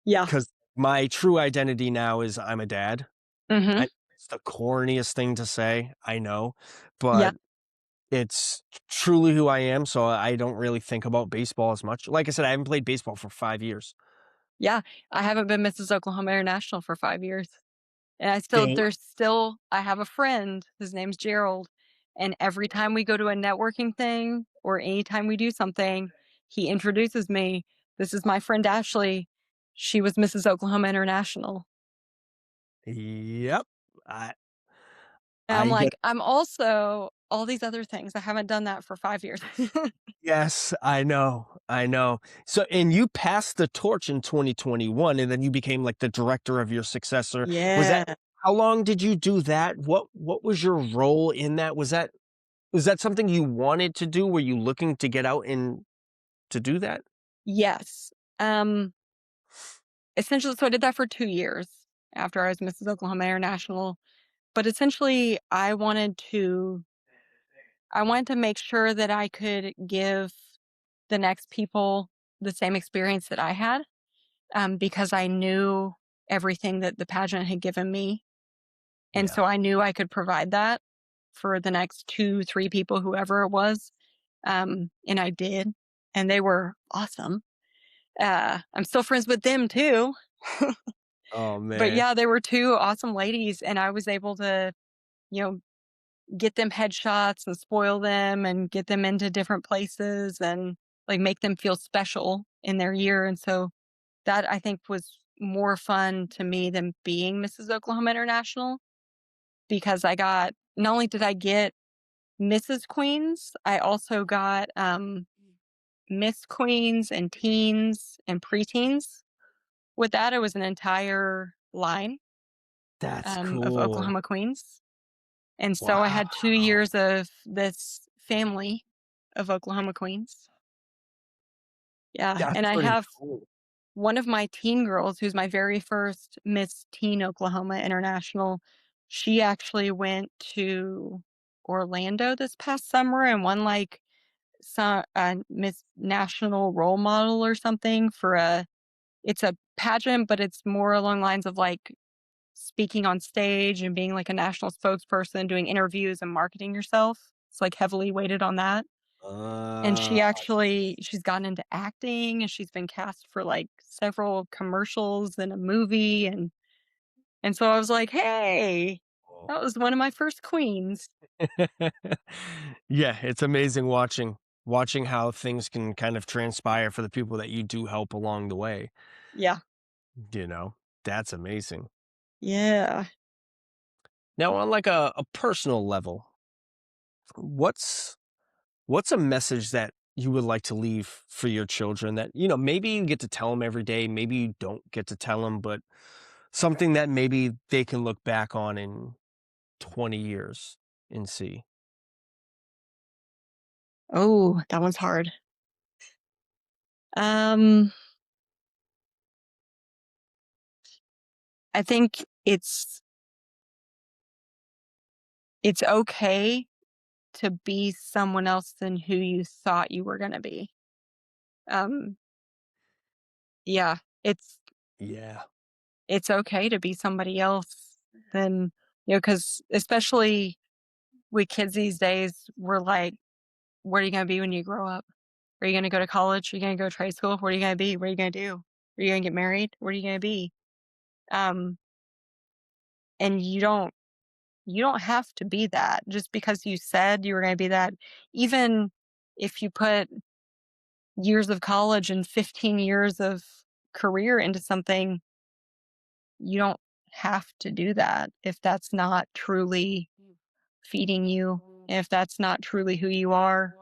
Yeah. because my true identity now is I'm a dad. Mhm. It's the corniest thing to say, I know, Yeah. but it's truly who I am. So I don't really think about baseball as much. Like I said, I haven't played baseball for 5 years. Yeah. I haven't been Mrs. Oklahoma International for 5 years. And Dang. I have a friend, his name's Gerald, and every time we go to a networking thing or anytime we do something, he introduces me. This is my friend Ashley. She was Mrs. Oklahoma International. Yep. I And I'm I get like, I'm also all these other things. I haven't done that for 5 years. Yes, I know, I know. So and you passed the torch in 2021, and then you became, like, the director of your successor. Was that Yeah. How long did you do that? What was your role in that? Was that something you wanted to do? Were you looking to get out and to do that? Yes. Um, Essentially, so I did that for 2 years after I was Mrs. Oklahoma International. But essentially, I wanted to make sure that I could give the next people the same experience that I had, because I knew everything that the pageant had given me, and Yeah. so I knew I could provide that for the next 2, 3 people, whoever it was, and I did, and they were awesome. I'm still friends with them too. Oh, But man. yeah, they were 2 awesome ladies, and I was able to, you know, get them headshots and spoil them and get them into different places and, like, make them feel special in their year, and so that, I think, was more fun to me than being Mrs. Oklahoma International because I got not only did I get Mrs. Queens, I also got, Miss Queens and teens and preteens. With that, it was an entire line, That's of cool. Oklahoma Queens. And so I had 2 Wow. years of this family of Oklahoma Queens. Yeah, That's and I pretty have cool. one of my teen girls who's my very first Miss Teen Oklahoma International. She actually went to Orlando this past summer and won, like, some Miss National Role Model or something for a it's a pageant, but it's more along lines of, like, speaking on stage and being, like, a national spokesperson, doing interviews and marketing yourself. It's, like, heavily weighted on that. And Uh, she's gotten into acting, and she's been cast for, like, several commercials and a movie, and so I was like, "Hey, that was one of my first queens." yeah, it's amazing watching how things can kind of transpire for the people that you do help along the way, Yeah. you know? That's amazing. Yeah. Now on like a personal level, what's what's a message that you would like to leave for your children that, maybe you get to tell them every day, maybe you don't get to tell them, but something that maybe they can look back on in 20 years and see? Oh, that one's hard. Um, I think it's okay to be someone else than who you thought you were gonna be. Um, yeah, Yeah. it's okay to be somebody else than, because especially with kids these days, we're like, "What are you gonna be when you grow up? Are you gonna go to college? Are you gonna go to trade school? What are you gonna be? What are you gonna do? Are you gonna get married? What are you gonna be?" Um, and you don't have to be that just because you said you were gonna be that. Even if you put years of college and 15 years of career into something, you don't have to do that if that's not truly feeding you, if that's not truly who you are,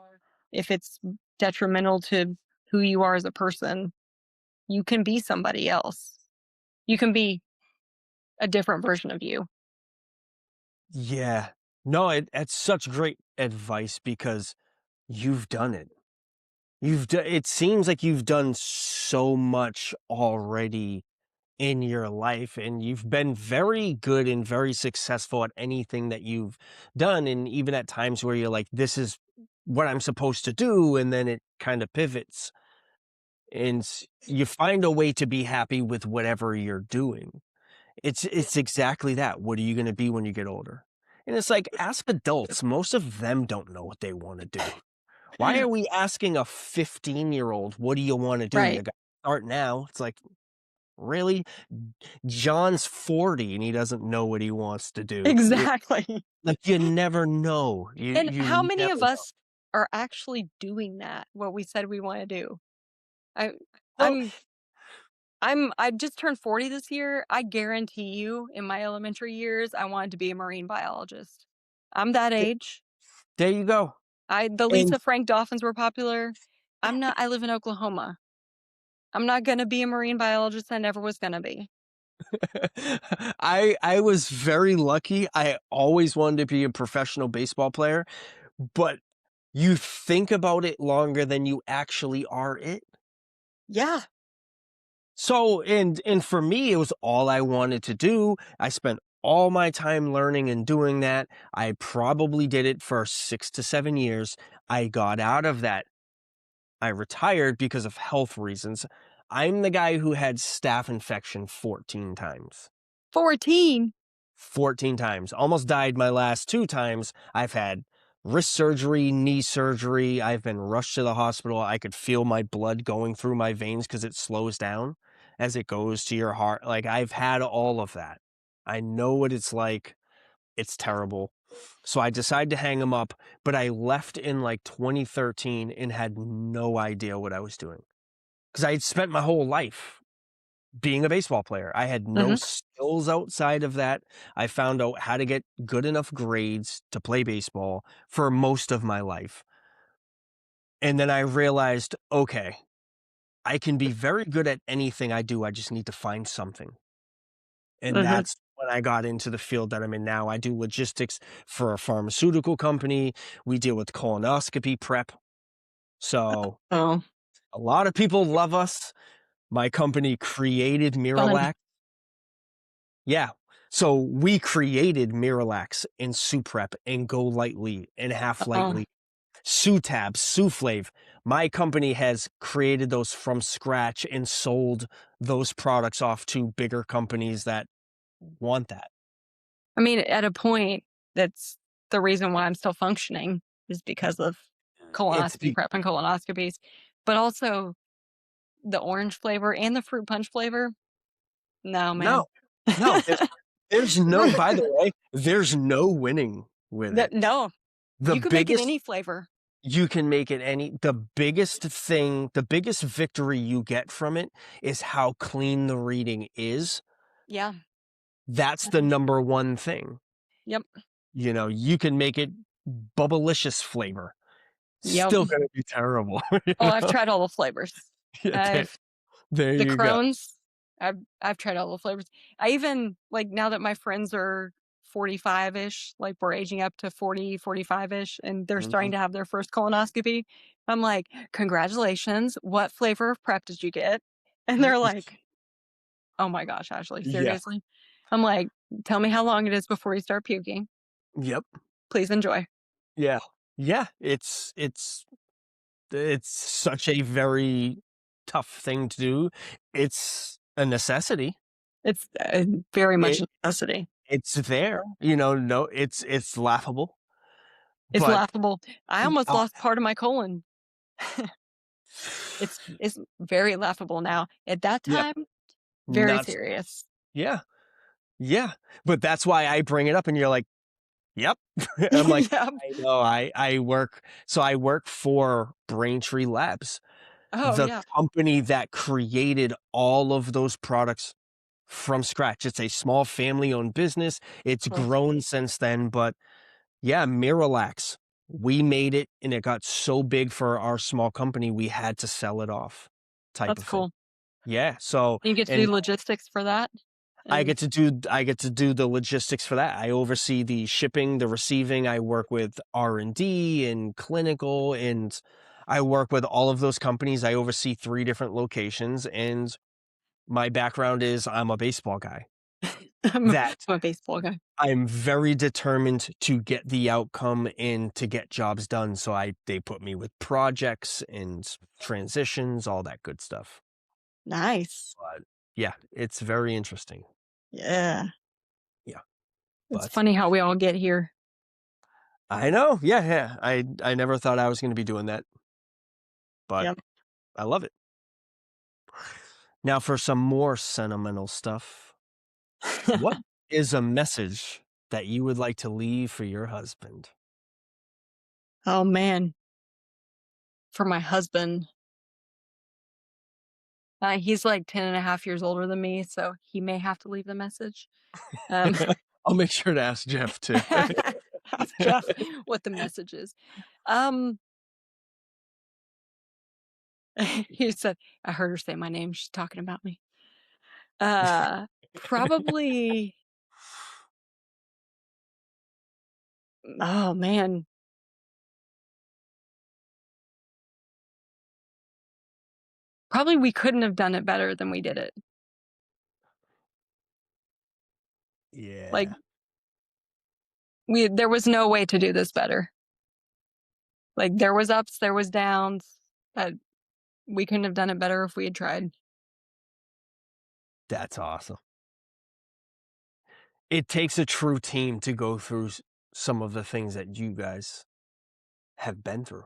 if it's detrimental to who you are as a person. You can be somebody else. You can be a different version of you. Yeah. No, it's such great advice because you've done it. It seems like you've done so much already in your life, and you've been very good and very successful at anything that you've done. And even at times where you're like, this is what I'm supposed to do. And then it kind of pivots and you find a way to be happy with whatever you're doing. It's exactly that. What are you gonna be when you get older? And it's like, ask adults, most of them don't know what they wanna do. Why are we asking a 15-year-old, "What do you wanna do?" You Right. gotta start now. It's like, really? John's 40 and he doesn't know what he wants to do. Exactly. Like, you never know. You And how you many never of know. us are actually doing that, what we said we wanna do? I Well, I'm I just turned 40 this year. I guarantee you in my elementary years, I wanted to be a marine biologist. I'm that th age. there you go. The And Lisa Frank dolphins were popular. I live in Oklahoma. I'm not gonna be a marine biologist. I never was gonna be. I was very lucky. I always wanted to be a professional baseball player, but you think about it longer than you actually are it. Yeah. So, and for me, it was all I wanted to do. I spent all my time learning and doing that. I probably did it for 6 to 7 years. I got out of that. I retired because of health reasons. I'm the guy who had staph infection 14 times. 14. 14 times. Almost died my last 2 times. I've had wrist surgery, knee surgery. I've been rushed to the hospital. I could feel my blood going through my veins because it slows down as it goes to your heart. Like, I've had all of that. I know what it's like. It's terrible. So I decided to hang him up, but I left in like 2013 and had no idea what I was doing because I had spent my whole life being a baseball player. I had no Mhm. skills outside of that. I found out how to get good enough grades to play baseball for most of my life. And then I realized, okay, I can be very good at anything I do. I just need to find something. And Mhm. that's when I got into the field that I'm in now. I do logistics for a pharmaceutical company. We deal with colonoscopy prep. So Oh, a lot of people love us. My company created fun. Miralax. Yeah. So we created Miralax and Suprep and Go Lightly and Half Oh, Lightly, Sutab, Suflave. My company has created those from scratch and sold those products off to bigger companies that want that. I mean, at a point, that's the reason why I'm still functioning is because of It's colonoscopy be prep and colonoscopies, but also the orange flavor and the fruit punch flavor. No, no, man. no, there's no by the way, there's no winning with it. No, The you could make it biggest any flavor. You can make it any the biggest victory you get from it is how clean the reading is. Yeah. That's the Mhm. number one thing. Yep. You know, you can make it bubblicious flavor. Yep. Still gonna be terrible, you Oh, I've know? tried all the flavors. Yeah, I've there the you go. Crohn's, I've tried all the flavors. I even like, now that my friends are 45-ish, like, we're aging up to 40, 45-ish, and they're starting Mhm. to have their first colonoscopy, I'm like, "Congratulations, what flavor of prep did you get?" And they're like, "Oh my gosh, Ashley, Yeah. seriously?" I'm like, "Tell me how long it is before you start puking. Yep. Please enjoy." Yeah. Yeah, it's such a very tough thing to do. It's a necessity. It's, very much It a necessity. it's there, you know, no, it's laughable, It's but laughable. I almost uh, lost part of my colon. It's very laughable now. At that yeah, time, very nuts. serious. Yeah, yeah, but that's why I bring it up and you're like, "Yep." I'm like, Yep. "I know, I work for Braintree Labs, Oh, the yeah. company that created all of those products from scratch. It's a small family-owned business, it's Cool. grown since then, but yeah, Miralax, we made it and it got so big for our small company, we had to sell it off type That's of thing. cool. Yeah, so You get to and do logistics for that? And I get to do the logistics for that. I oversee the shipping, the receiving, I work with R&D and clinical, and I work with all of those companies. I oversee 3 different locations, and my background is I'm a baseball guy. I'm That a baseball guy. I'm very determined to get the outcome and to get jobs done, so they put me with projects and transitions, all that good stuff. Nice. But yeah, it's very interesting. Yeah. Yeah, It's but funny how we all get here. I know. Yeah, yeah. I never thought I was gonna be doing that, but Yep. I love it. Now for some more sentimental stuff, what is a message that you would like to leave for your husband? Oh, man. For my husband, he's like 10 and a half years older than me, so he may have to leave the message. Um, I'll make sure to ask Jeff too. ask Jeff what the message is. Um, he said, "I heard her say my name. She's talking about me." Probably, oh man, probably we couldn't have done it better than we did it. Like, Yeah, there was no way to do this better. Like, there was ups, there was downs. That we couldn't have done it better if we had tried. that's awesome. It takes a true team to go through some of the things that you guys have been through,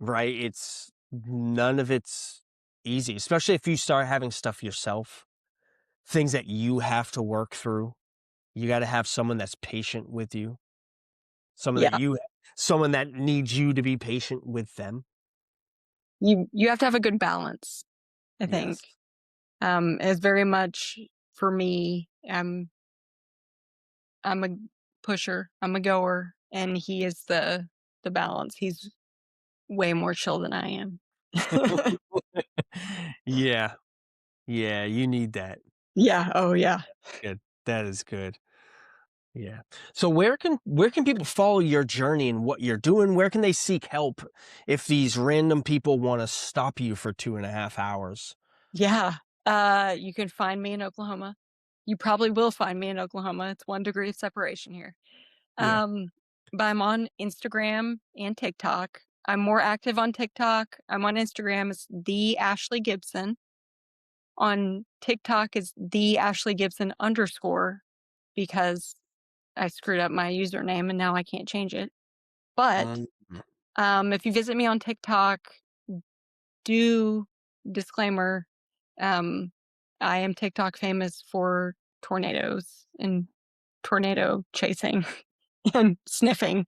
right? It's none of it's easy, especially if you start having stuff yourself, things that you have to work through. You got to have someone that's patient with you, someone that Yeah, you, someone that needs you to be patient with them. you have to have a good balance. I think. Yes, It's very much for me. I'm a pusher. I'm a goer, and he is the balance. He's way more chill than I am. yeah, yeah. You need that. Yeah. Oh, yeah. Good. That is good. Yeah. So where can people follow your journey and what you're doing? Where can they seek help if these random people want to stop you for 2.5 hours? Yeah. You can find me in Oklahoma. You probably will find me in Oklahoma. It's 1 degree of separation here. Yeah. Um, but I'm on Instagram and TikTok. I'm more active on TikTok. I'm on Instagram. It's the Ashleigh Gibson. On TikTok is the Ashleigh Gibson underscore, because I screwed up my username and now I can't change it. But Mm. If you visit me on TikTok, do disclaimer, um, I am TikTok famous for tornadoes and tornado chasing and sniffing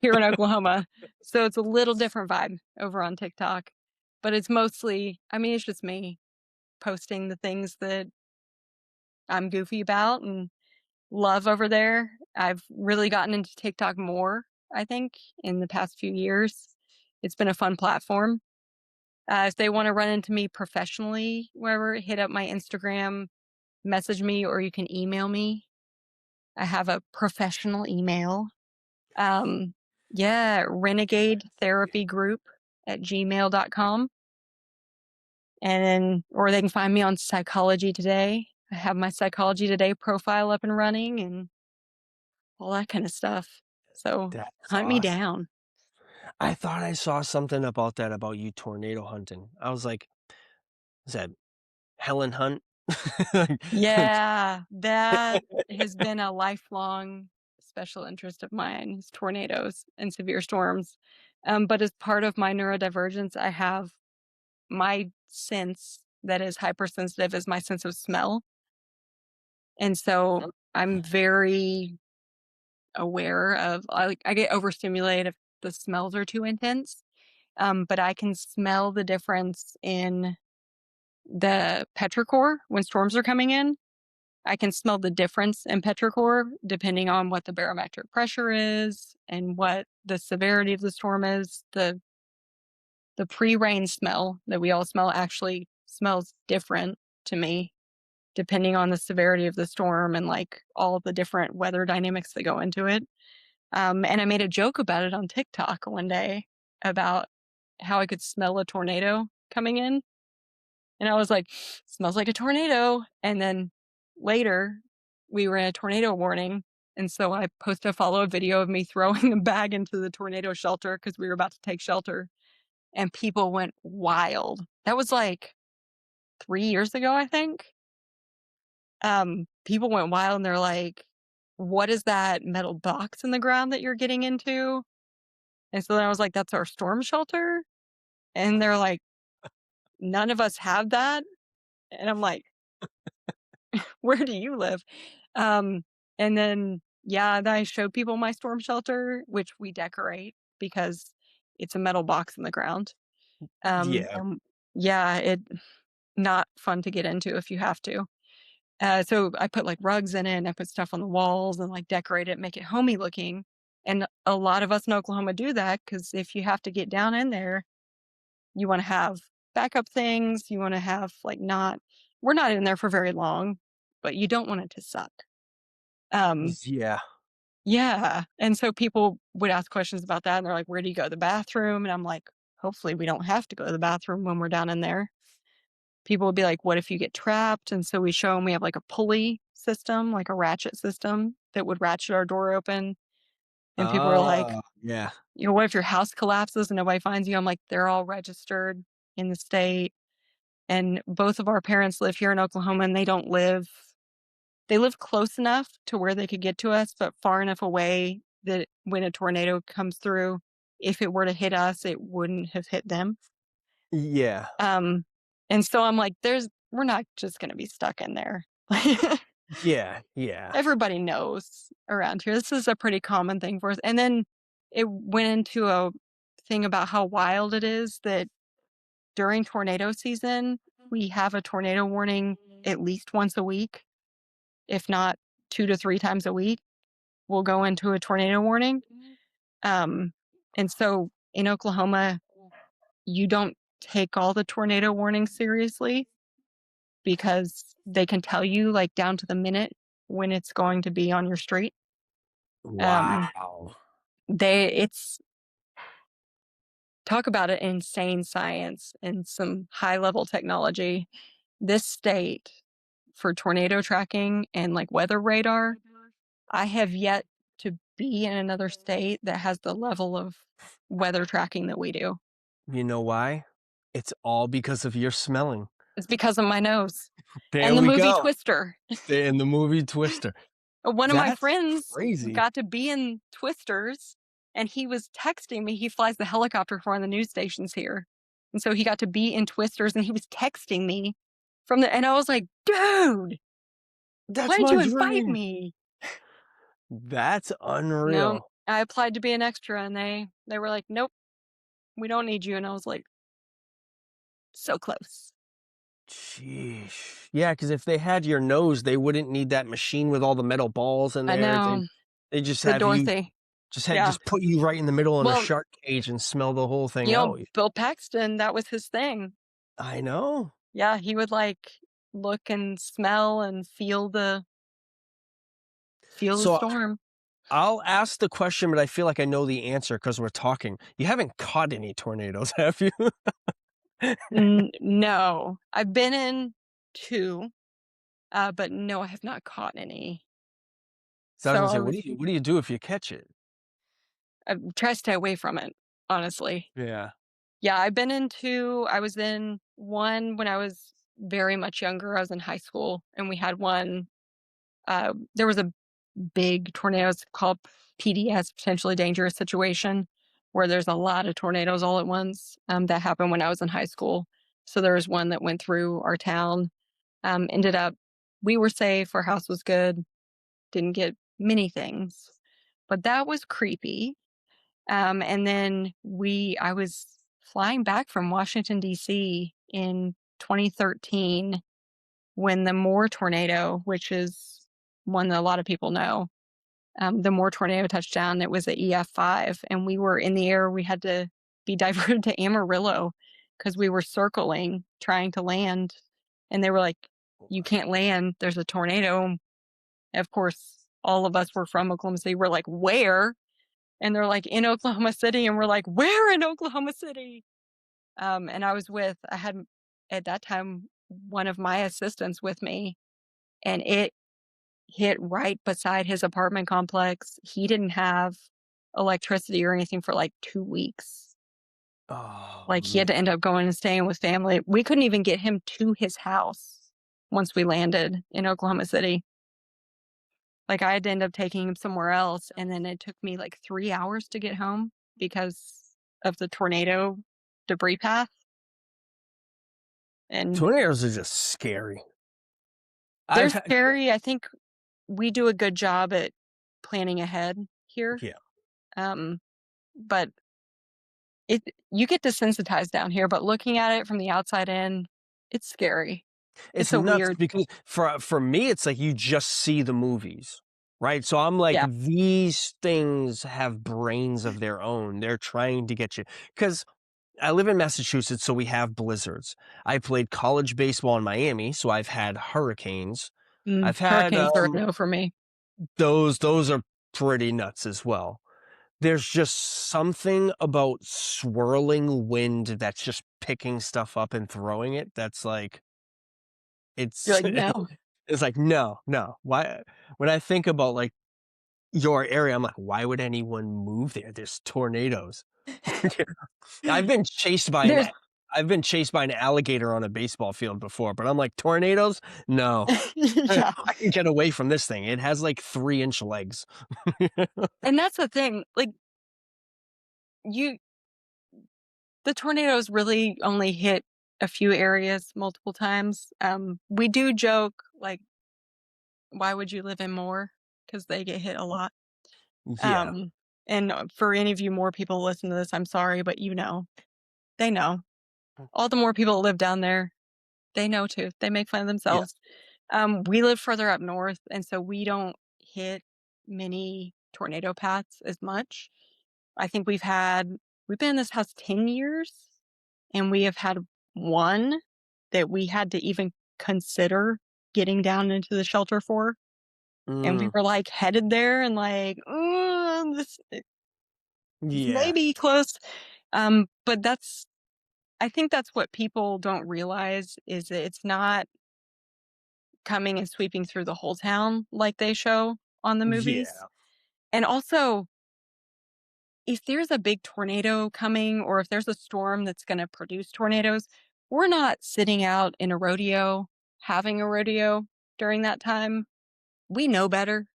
here in Oklahoma. So it's a little different vibe over on TikTok, but it's mostly, I mean, it's just me posting the things that I'm goofy about and love over there. I've really gotten into TikTok more, I think, in the past few years. It's been a fun platform. If they want to run into me professionally, wherever, hit up my Instagram, message me, or you can email me. I have a professional email. Um, yeah, renegade therapy group at gmail.com. And then, or they can find me on Psychology Today. I have my Psychology Today profile up and running and all that kind of stuff. So That's hunt me awesome. down. I thought I saw something about that, about you tornado hunting. I was like, "Is that Helen Hunt?" Yeah, that has been a lifelong special interest of mine is tornadoes and severe storms. But as part of my neurodivergence, I have my sense that is hypersensitive is my sense of smell. And so I'm very aware of I get overstimulated if the smells are too intense. But I can smell the difference in the petrichor when storms are coming in. I can smell the difference in petrichor depending on what the barometric pressure is and what the severity of the storm is. The pre-rain smell that we all smell actually smells different to me depending on the severity of the storm and like all the different weather dynamics that go into it. And I made a joke about it on TikTok one day about how I could smell a tornado coming in. And I was like, smells like a tornado. And then later we were in a tornado warning. And so I posted a follow up video of me throwing a bag into the tornado shelter because we were about to take shelter. And people went wild. That was like 3 years ago, I think. People went wild and they're like, what is that metal box in the ground that you're getting into? And so then I was like, that's our storm shelter. And they're like, none of us have that. And I'm like, where do you live? Um, and then, yeah, then I showed people my storm shelter, which we decorate because it's a metal box in the ground. Yeah. Yeah, it not fun to get into if you have to. So I put like rugs in it and I put stuff on the walls and like decorate it, make it homey looking. And a lot of us in Oklahoma do that because if you have to get down in there, you want to have backup things. You want to have like not, we're not in there for very long, but you don't want it to suck. Um, Yeah. yeah. And so people would ask questions about that and they're like, where do you go to the bathroom? And I'm like, hopefully we don't have to go to the bathroom when we're down in there. People would be like, what if you get trapped? And so we show them we have like a pulley system, like a ratchet system that would ratchet our door open. And people were like, Oh, yeah. what if your house collapses and nobody finds you? I'm like, they're all registered in the state. And both of our parents live here in Oklahoma and they live close enough to where they could get to us, but far enough away that when a tornado comes through, if it were to hit us, it wouldn't have hit them. Yeah. Um, and so I'm like, we're not just going to be stuck in there. Yeah. Yeah. Everybody knows around here. This is a pretty common thing for us. And then it went into a thing about how wild it is that during tornado season, we have a tornado warning at least once a week, if not 2 to 3 times a week. We'll go into a tornado warning. Um, and so in Oklahoma, you don't take all the tornado warnings seriously because they can tell you like down to the minute when it's going to be on your street. Um, Wow. it's talk about an insane science and some high level technology. This state for tornado tracking and like weather radar, I have yet to be in another state that has the level of weather tracking that we do. You know why? It's all because of your smelling. It's because of my nose There and the we movie go. Twister. In the movie Twister. One of my That's friends crazy. got to be in Twisters and he was texting me. He flies the helicopter for one of the news stations here. And so he got to be in Twisters and he was texting me from the, and I was like, dude, why That's didn't my you invite dream. me? That's No, unreal. I applied to be an extra and they were like, nope, we don't need you. And I was like, so close. Sheesh. Yeah, because if they had your nose, they wouldn't need that machine with all the metal balls in I there. know. They just The have you Dorothy. Yeah. just put you right in the middle in a Well, shark cage and smell the whole thing out. Bill Paxton, that was his thing. I know. Yeah, he would like look and smell and feel the So storm. I'll ask the question, but I feel like I know the answer because we're talking. You haven't caught any tornadoes, have you? No, I've been in 2, but no, I have not caught any. So I was So gonna I say, was what do you do if you catch it? I try to stay away from it, honestly. Yeah. Yeah, I've been in 2. I was in 1 when I was very much younger. I was in high school, and we had one. There was a big tornado. It's called PDS, potentially dangerous situation, where there's a lot of tornadoes all at once. That happened when I was in high school. So there was one that went through our town. Ended up, we were safe. Our house was good. Didn't get many things, but that was creepy. And then I was flying back from Washington D.C. in 2013 when the Moore tornado, which is one that a lot of people know, the Moore tornado touched down. It was a EF5, and we were in the air. We had to be diverted to Amarillo because we were circling, trying to land. And they were like, you can't land. There's a tornado. And of course, all of us were from Oklahoma City. We're like, where? And they're like, in Oklahoma City. And we're like, where in Oklahoma City? And I had at that time one of my assistants with me, and it hit right beside his apartment complex. He didn't have electricity or anything for like 2 weeks. Oh Like, he had man. to end up going and staying with family. We couldn't even get him to his house once we landed in Oklahoma City. Like, I had to end up taking him somewhere else, and then it took me like 3 hours to get home because of the tornado debris path, and Tornadoes are just scary. they're I've had scary. I think we do a good job at planning ahead here, yeah. um, but It you get desensitized down here, but looking at it from the outside in, it's scary. It's It's a nuts weird. because for me, it's like you just see the movies, right? So I'm like, Yeah. these things have brains of their own. They're trying to get you because I live in Massachusetts, so we have blizzards. I played college baseball in Miami, so I've had hurricanes. I've had Hurricanes are a no for me. those are pretty nuts as well. There's just something about swirling wind that's just picking stuff up and throwing it that's like You're it's like, "No." it's like, no, no. Why when I think about, like, your area, I'm like, "Why would anyone move there? There's tornadoes." I've been chased by an There's a I've been chased by an alligator on a baseball field before, but I'm like, "Tornadoes? No. I Yeah, can get away from this thing. It has, like, 3-inch legs." and that's the thing, like, you the tornadoes really only hit a few areas multiple times. We do joke, like, "Why would you live in Moore?" Because they get hit a lot. Yeah. Um, and, for any of you more people listen to this, I'm sorry, but they know. All the more people that live down there, they know too. They make fun of Yeah. themselves. We live further up north, and so we don't hit many tornado paths as much. I think we've been in this house 10 years, and we have had one that we had to even consider getting down into the shelter for. And we Mm. were like headed there and like, this may Yeah. be close. But I think that's what people don't realize is that it's not coming and sweeping through the whole town like they show on the movies. Yeah. And also, if there's a big tornado coming or if there's a storm that's going to produce tornadoes, we're not sitting out in a rodeo, having a rodeo during that time. We know better.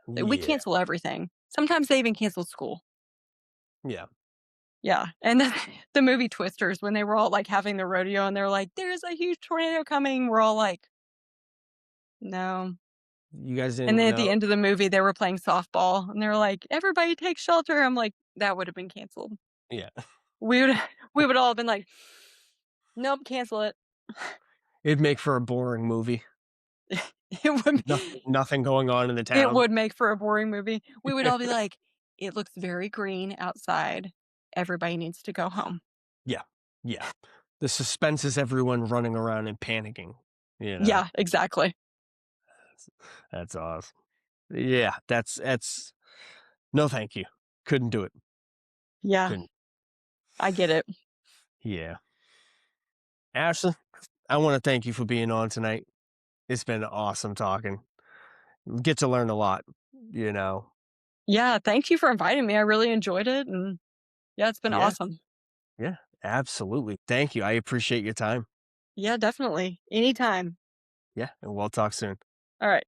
We Yeah. cancel everything. Sometimes they even cancel school. Yeah. Yeah, and then the movie Twisters, when they were all, like, having the rodeo and they're like, "There's a huge tornado coming," we're all like, "No." You guys And didn't then at the know. end of the movie, they were playing softball, and they were like, "Everybody take shelter." I'm like, "That would've been canceled." Yeah. We would we would all have been like, "Nope, cancel it." It'd make for a boring movie. It would Nothing going on in the it town. would make for a boring movie. We would all be like, "It looks very green outside. Everybody needs to go home." Yeah. Yeah. The suspense is everyone running around and panicking, you know? Yeah, exactly. That's awesome. Yeah, that's no, thank you. Couldn't do it. Yeah, Couldn't. I get it. Yeah. Ashley, I wanna thank you for being on tonight. It's been awesome talking. Get to learn a lot, you know? Yeah, thank you for inviting me. I really enjoyed it, and yeah, it's been Yeah, awesome. yeah, absolutely. Thank you. I appreciate your time. Yeah, definitely. Anytime. Yeah, and we'll talk soon. Alright.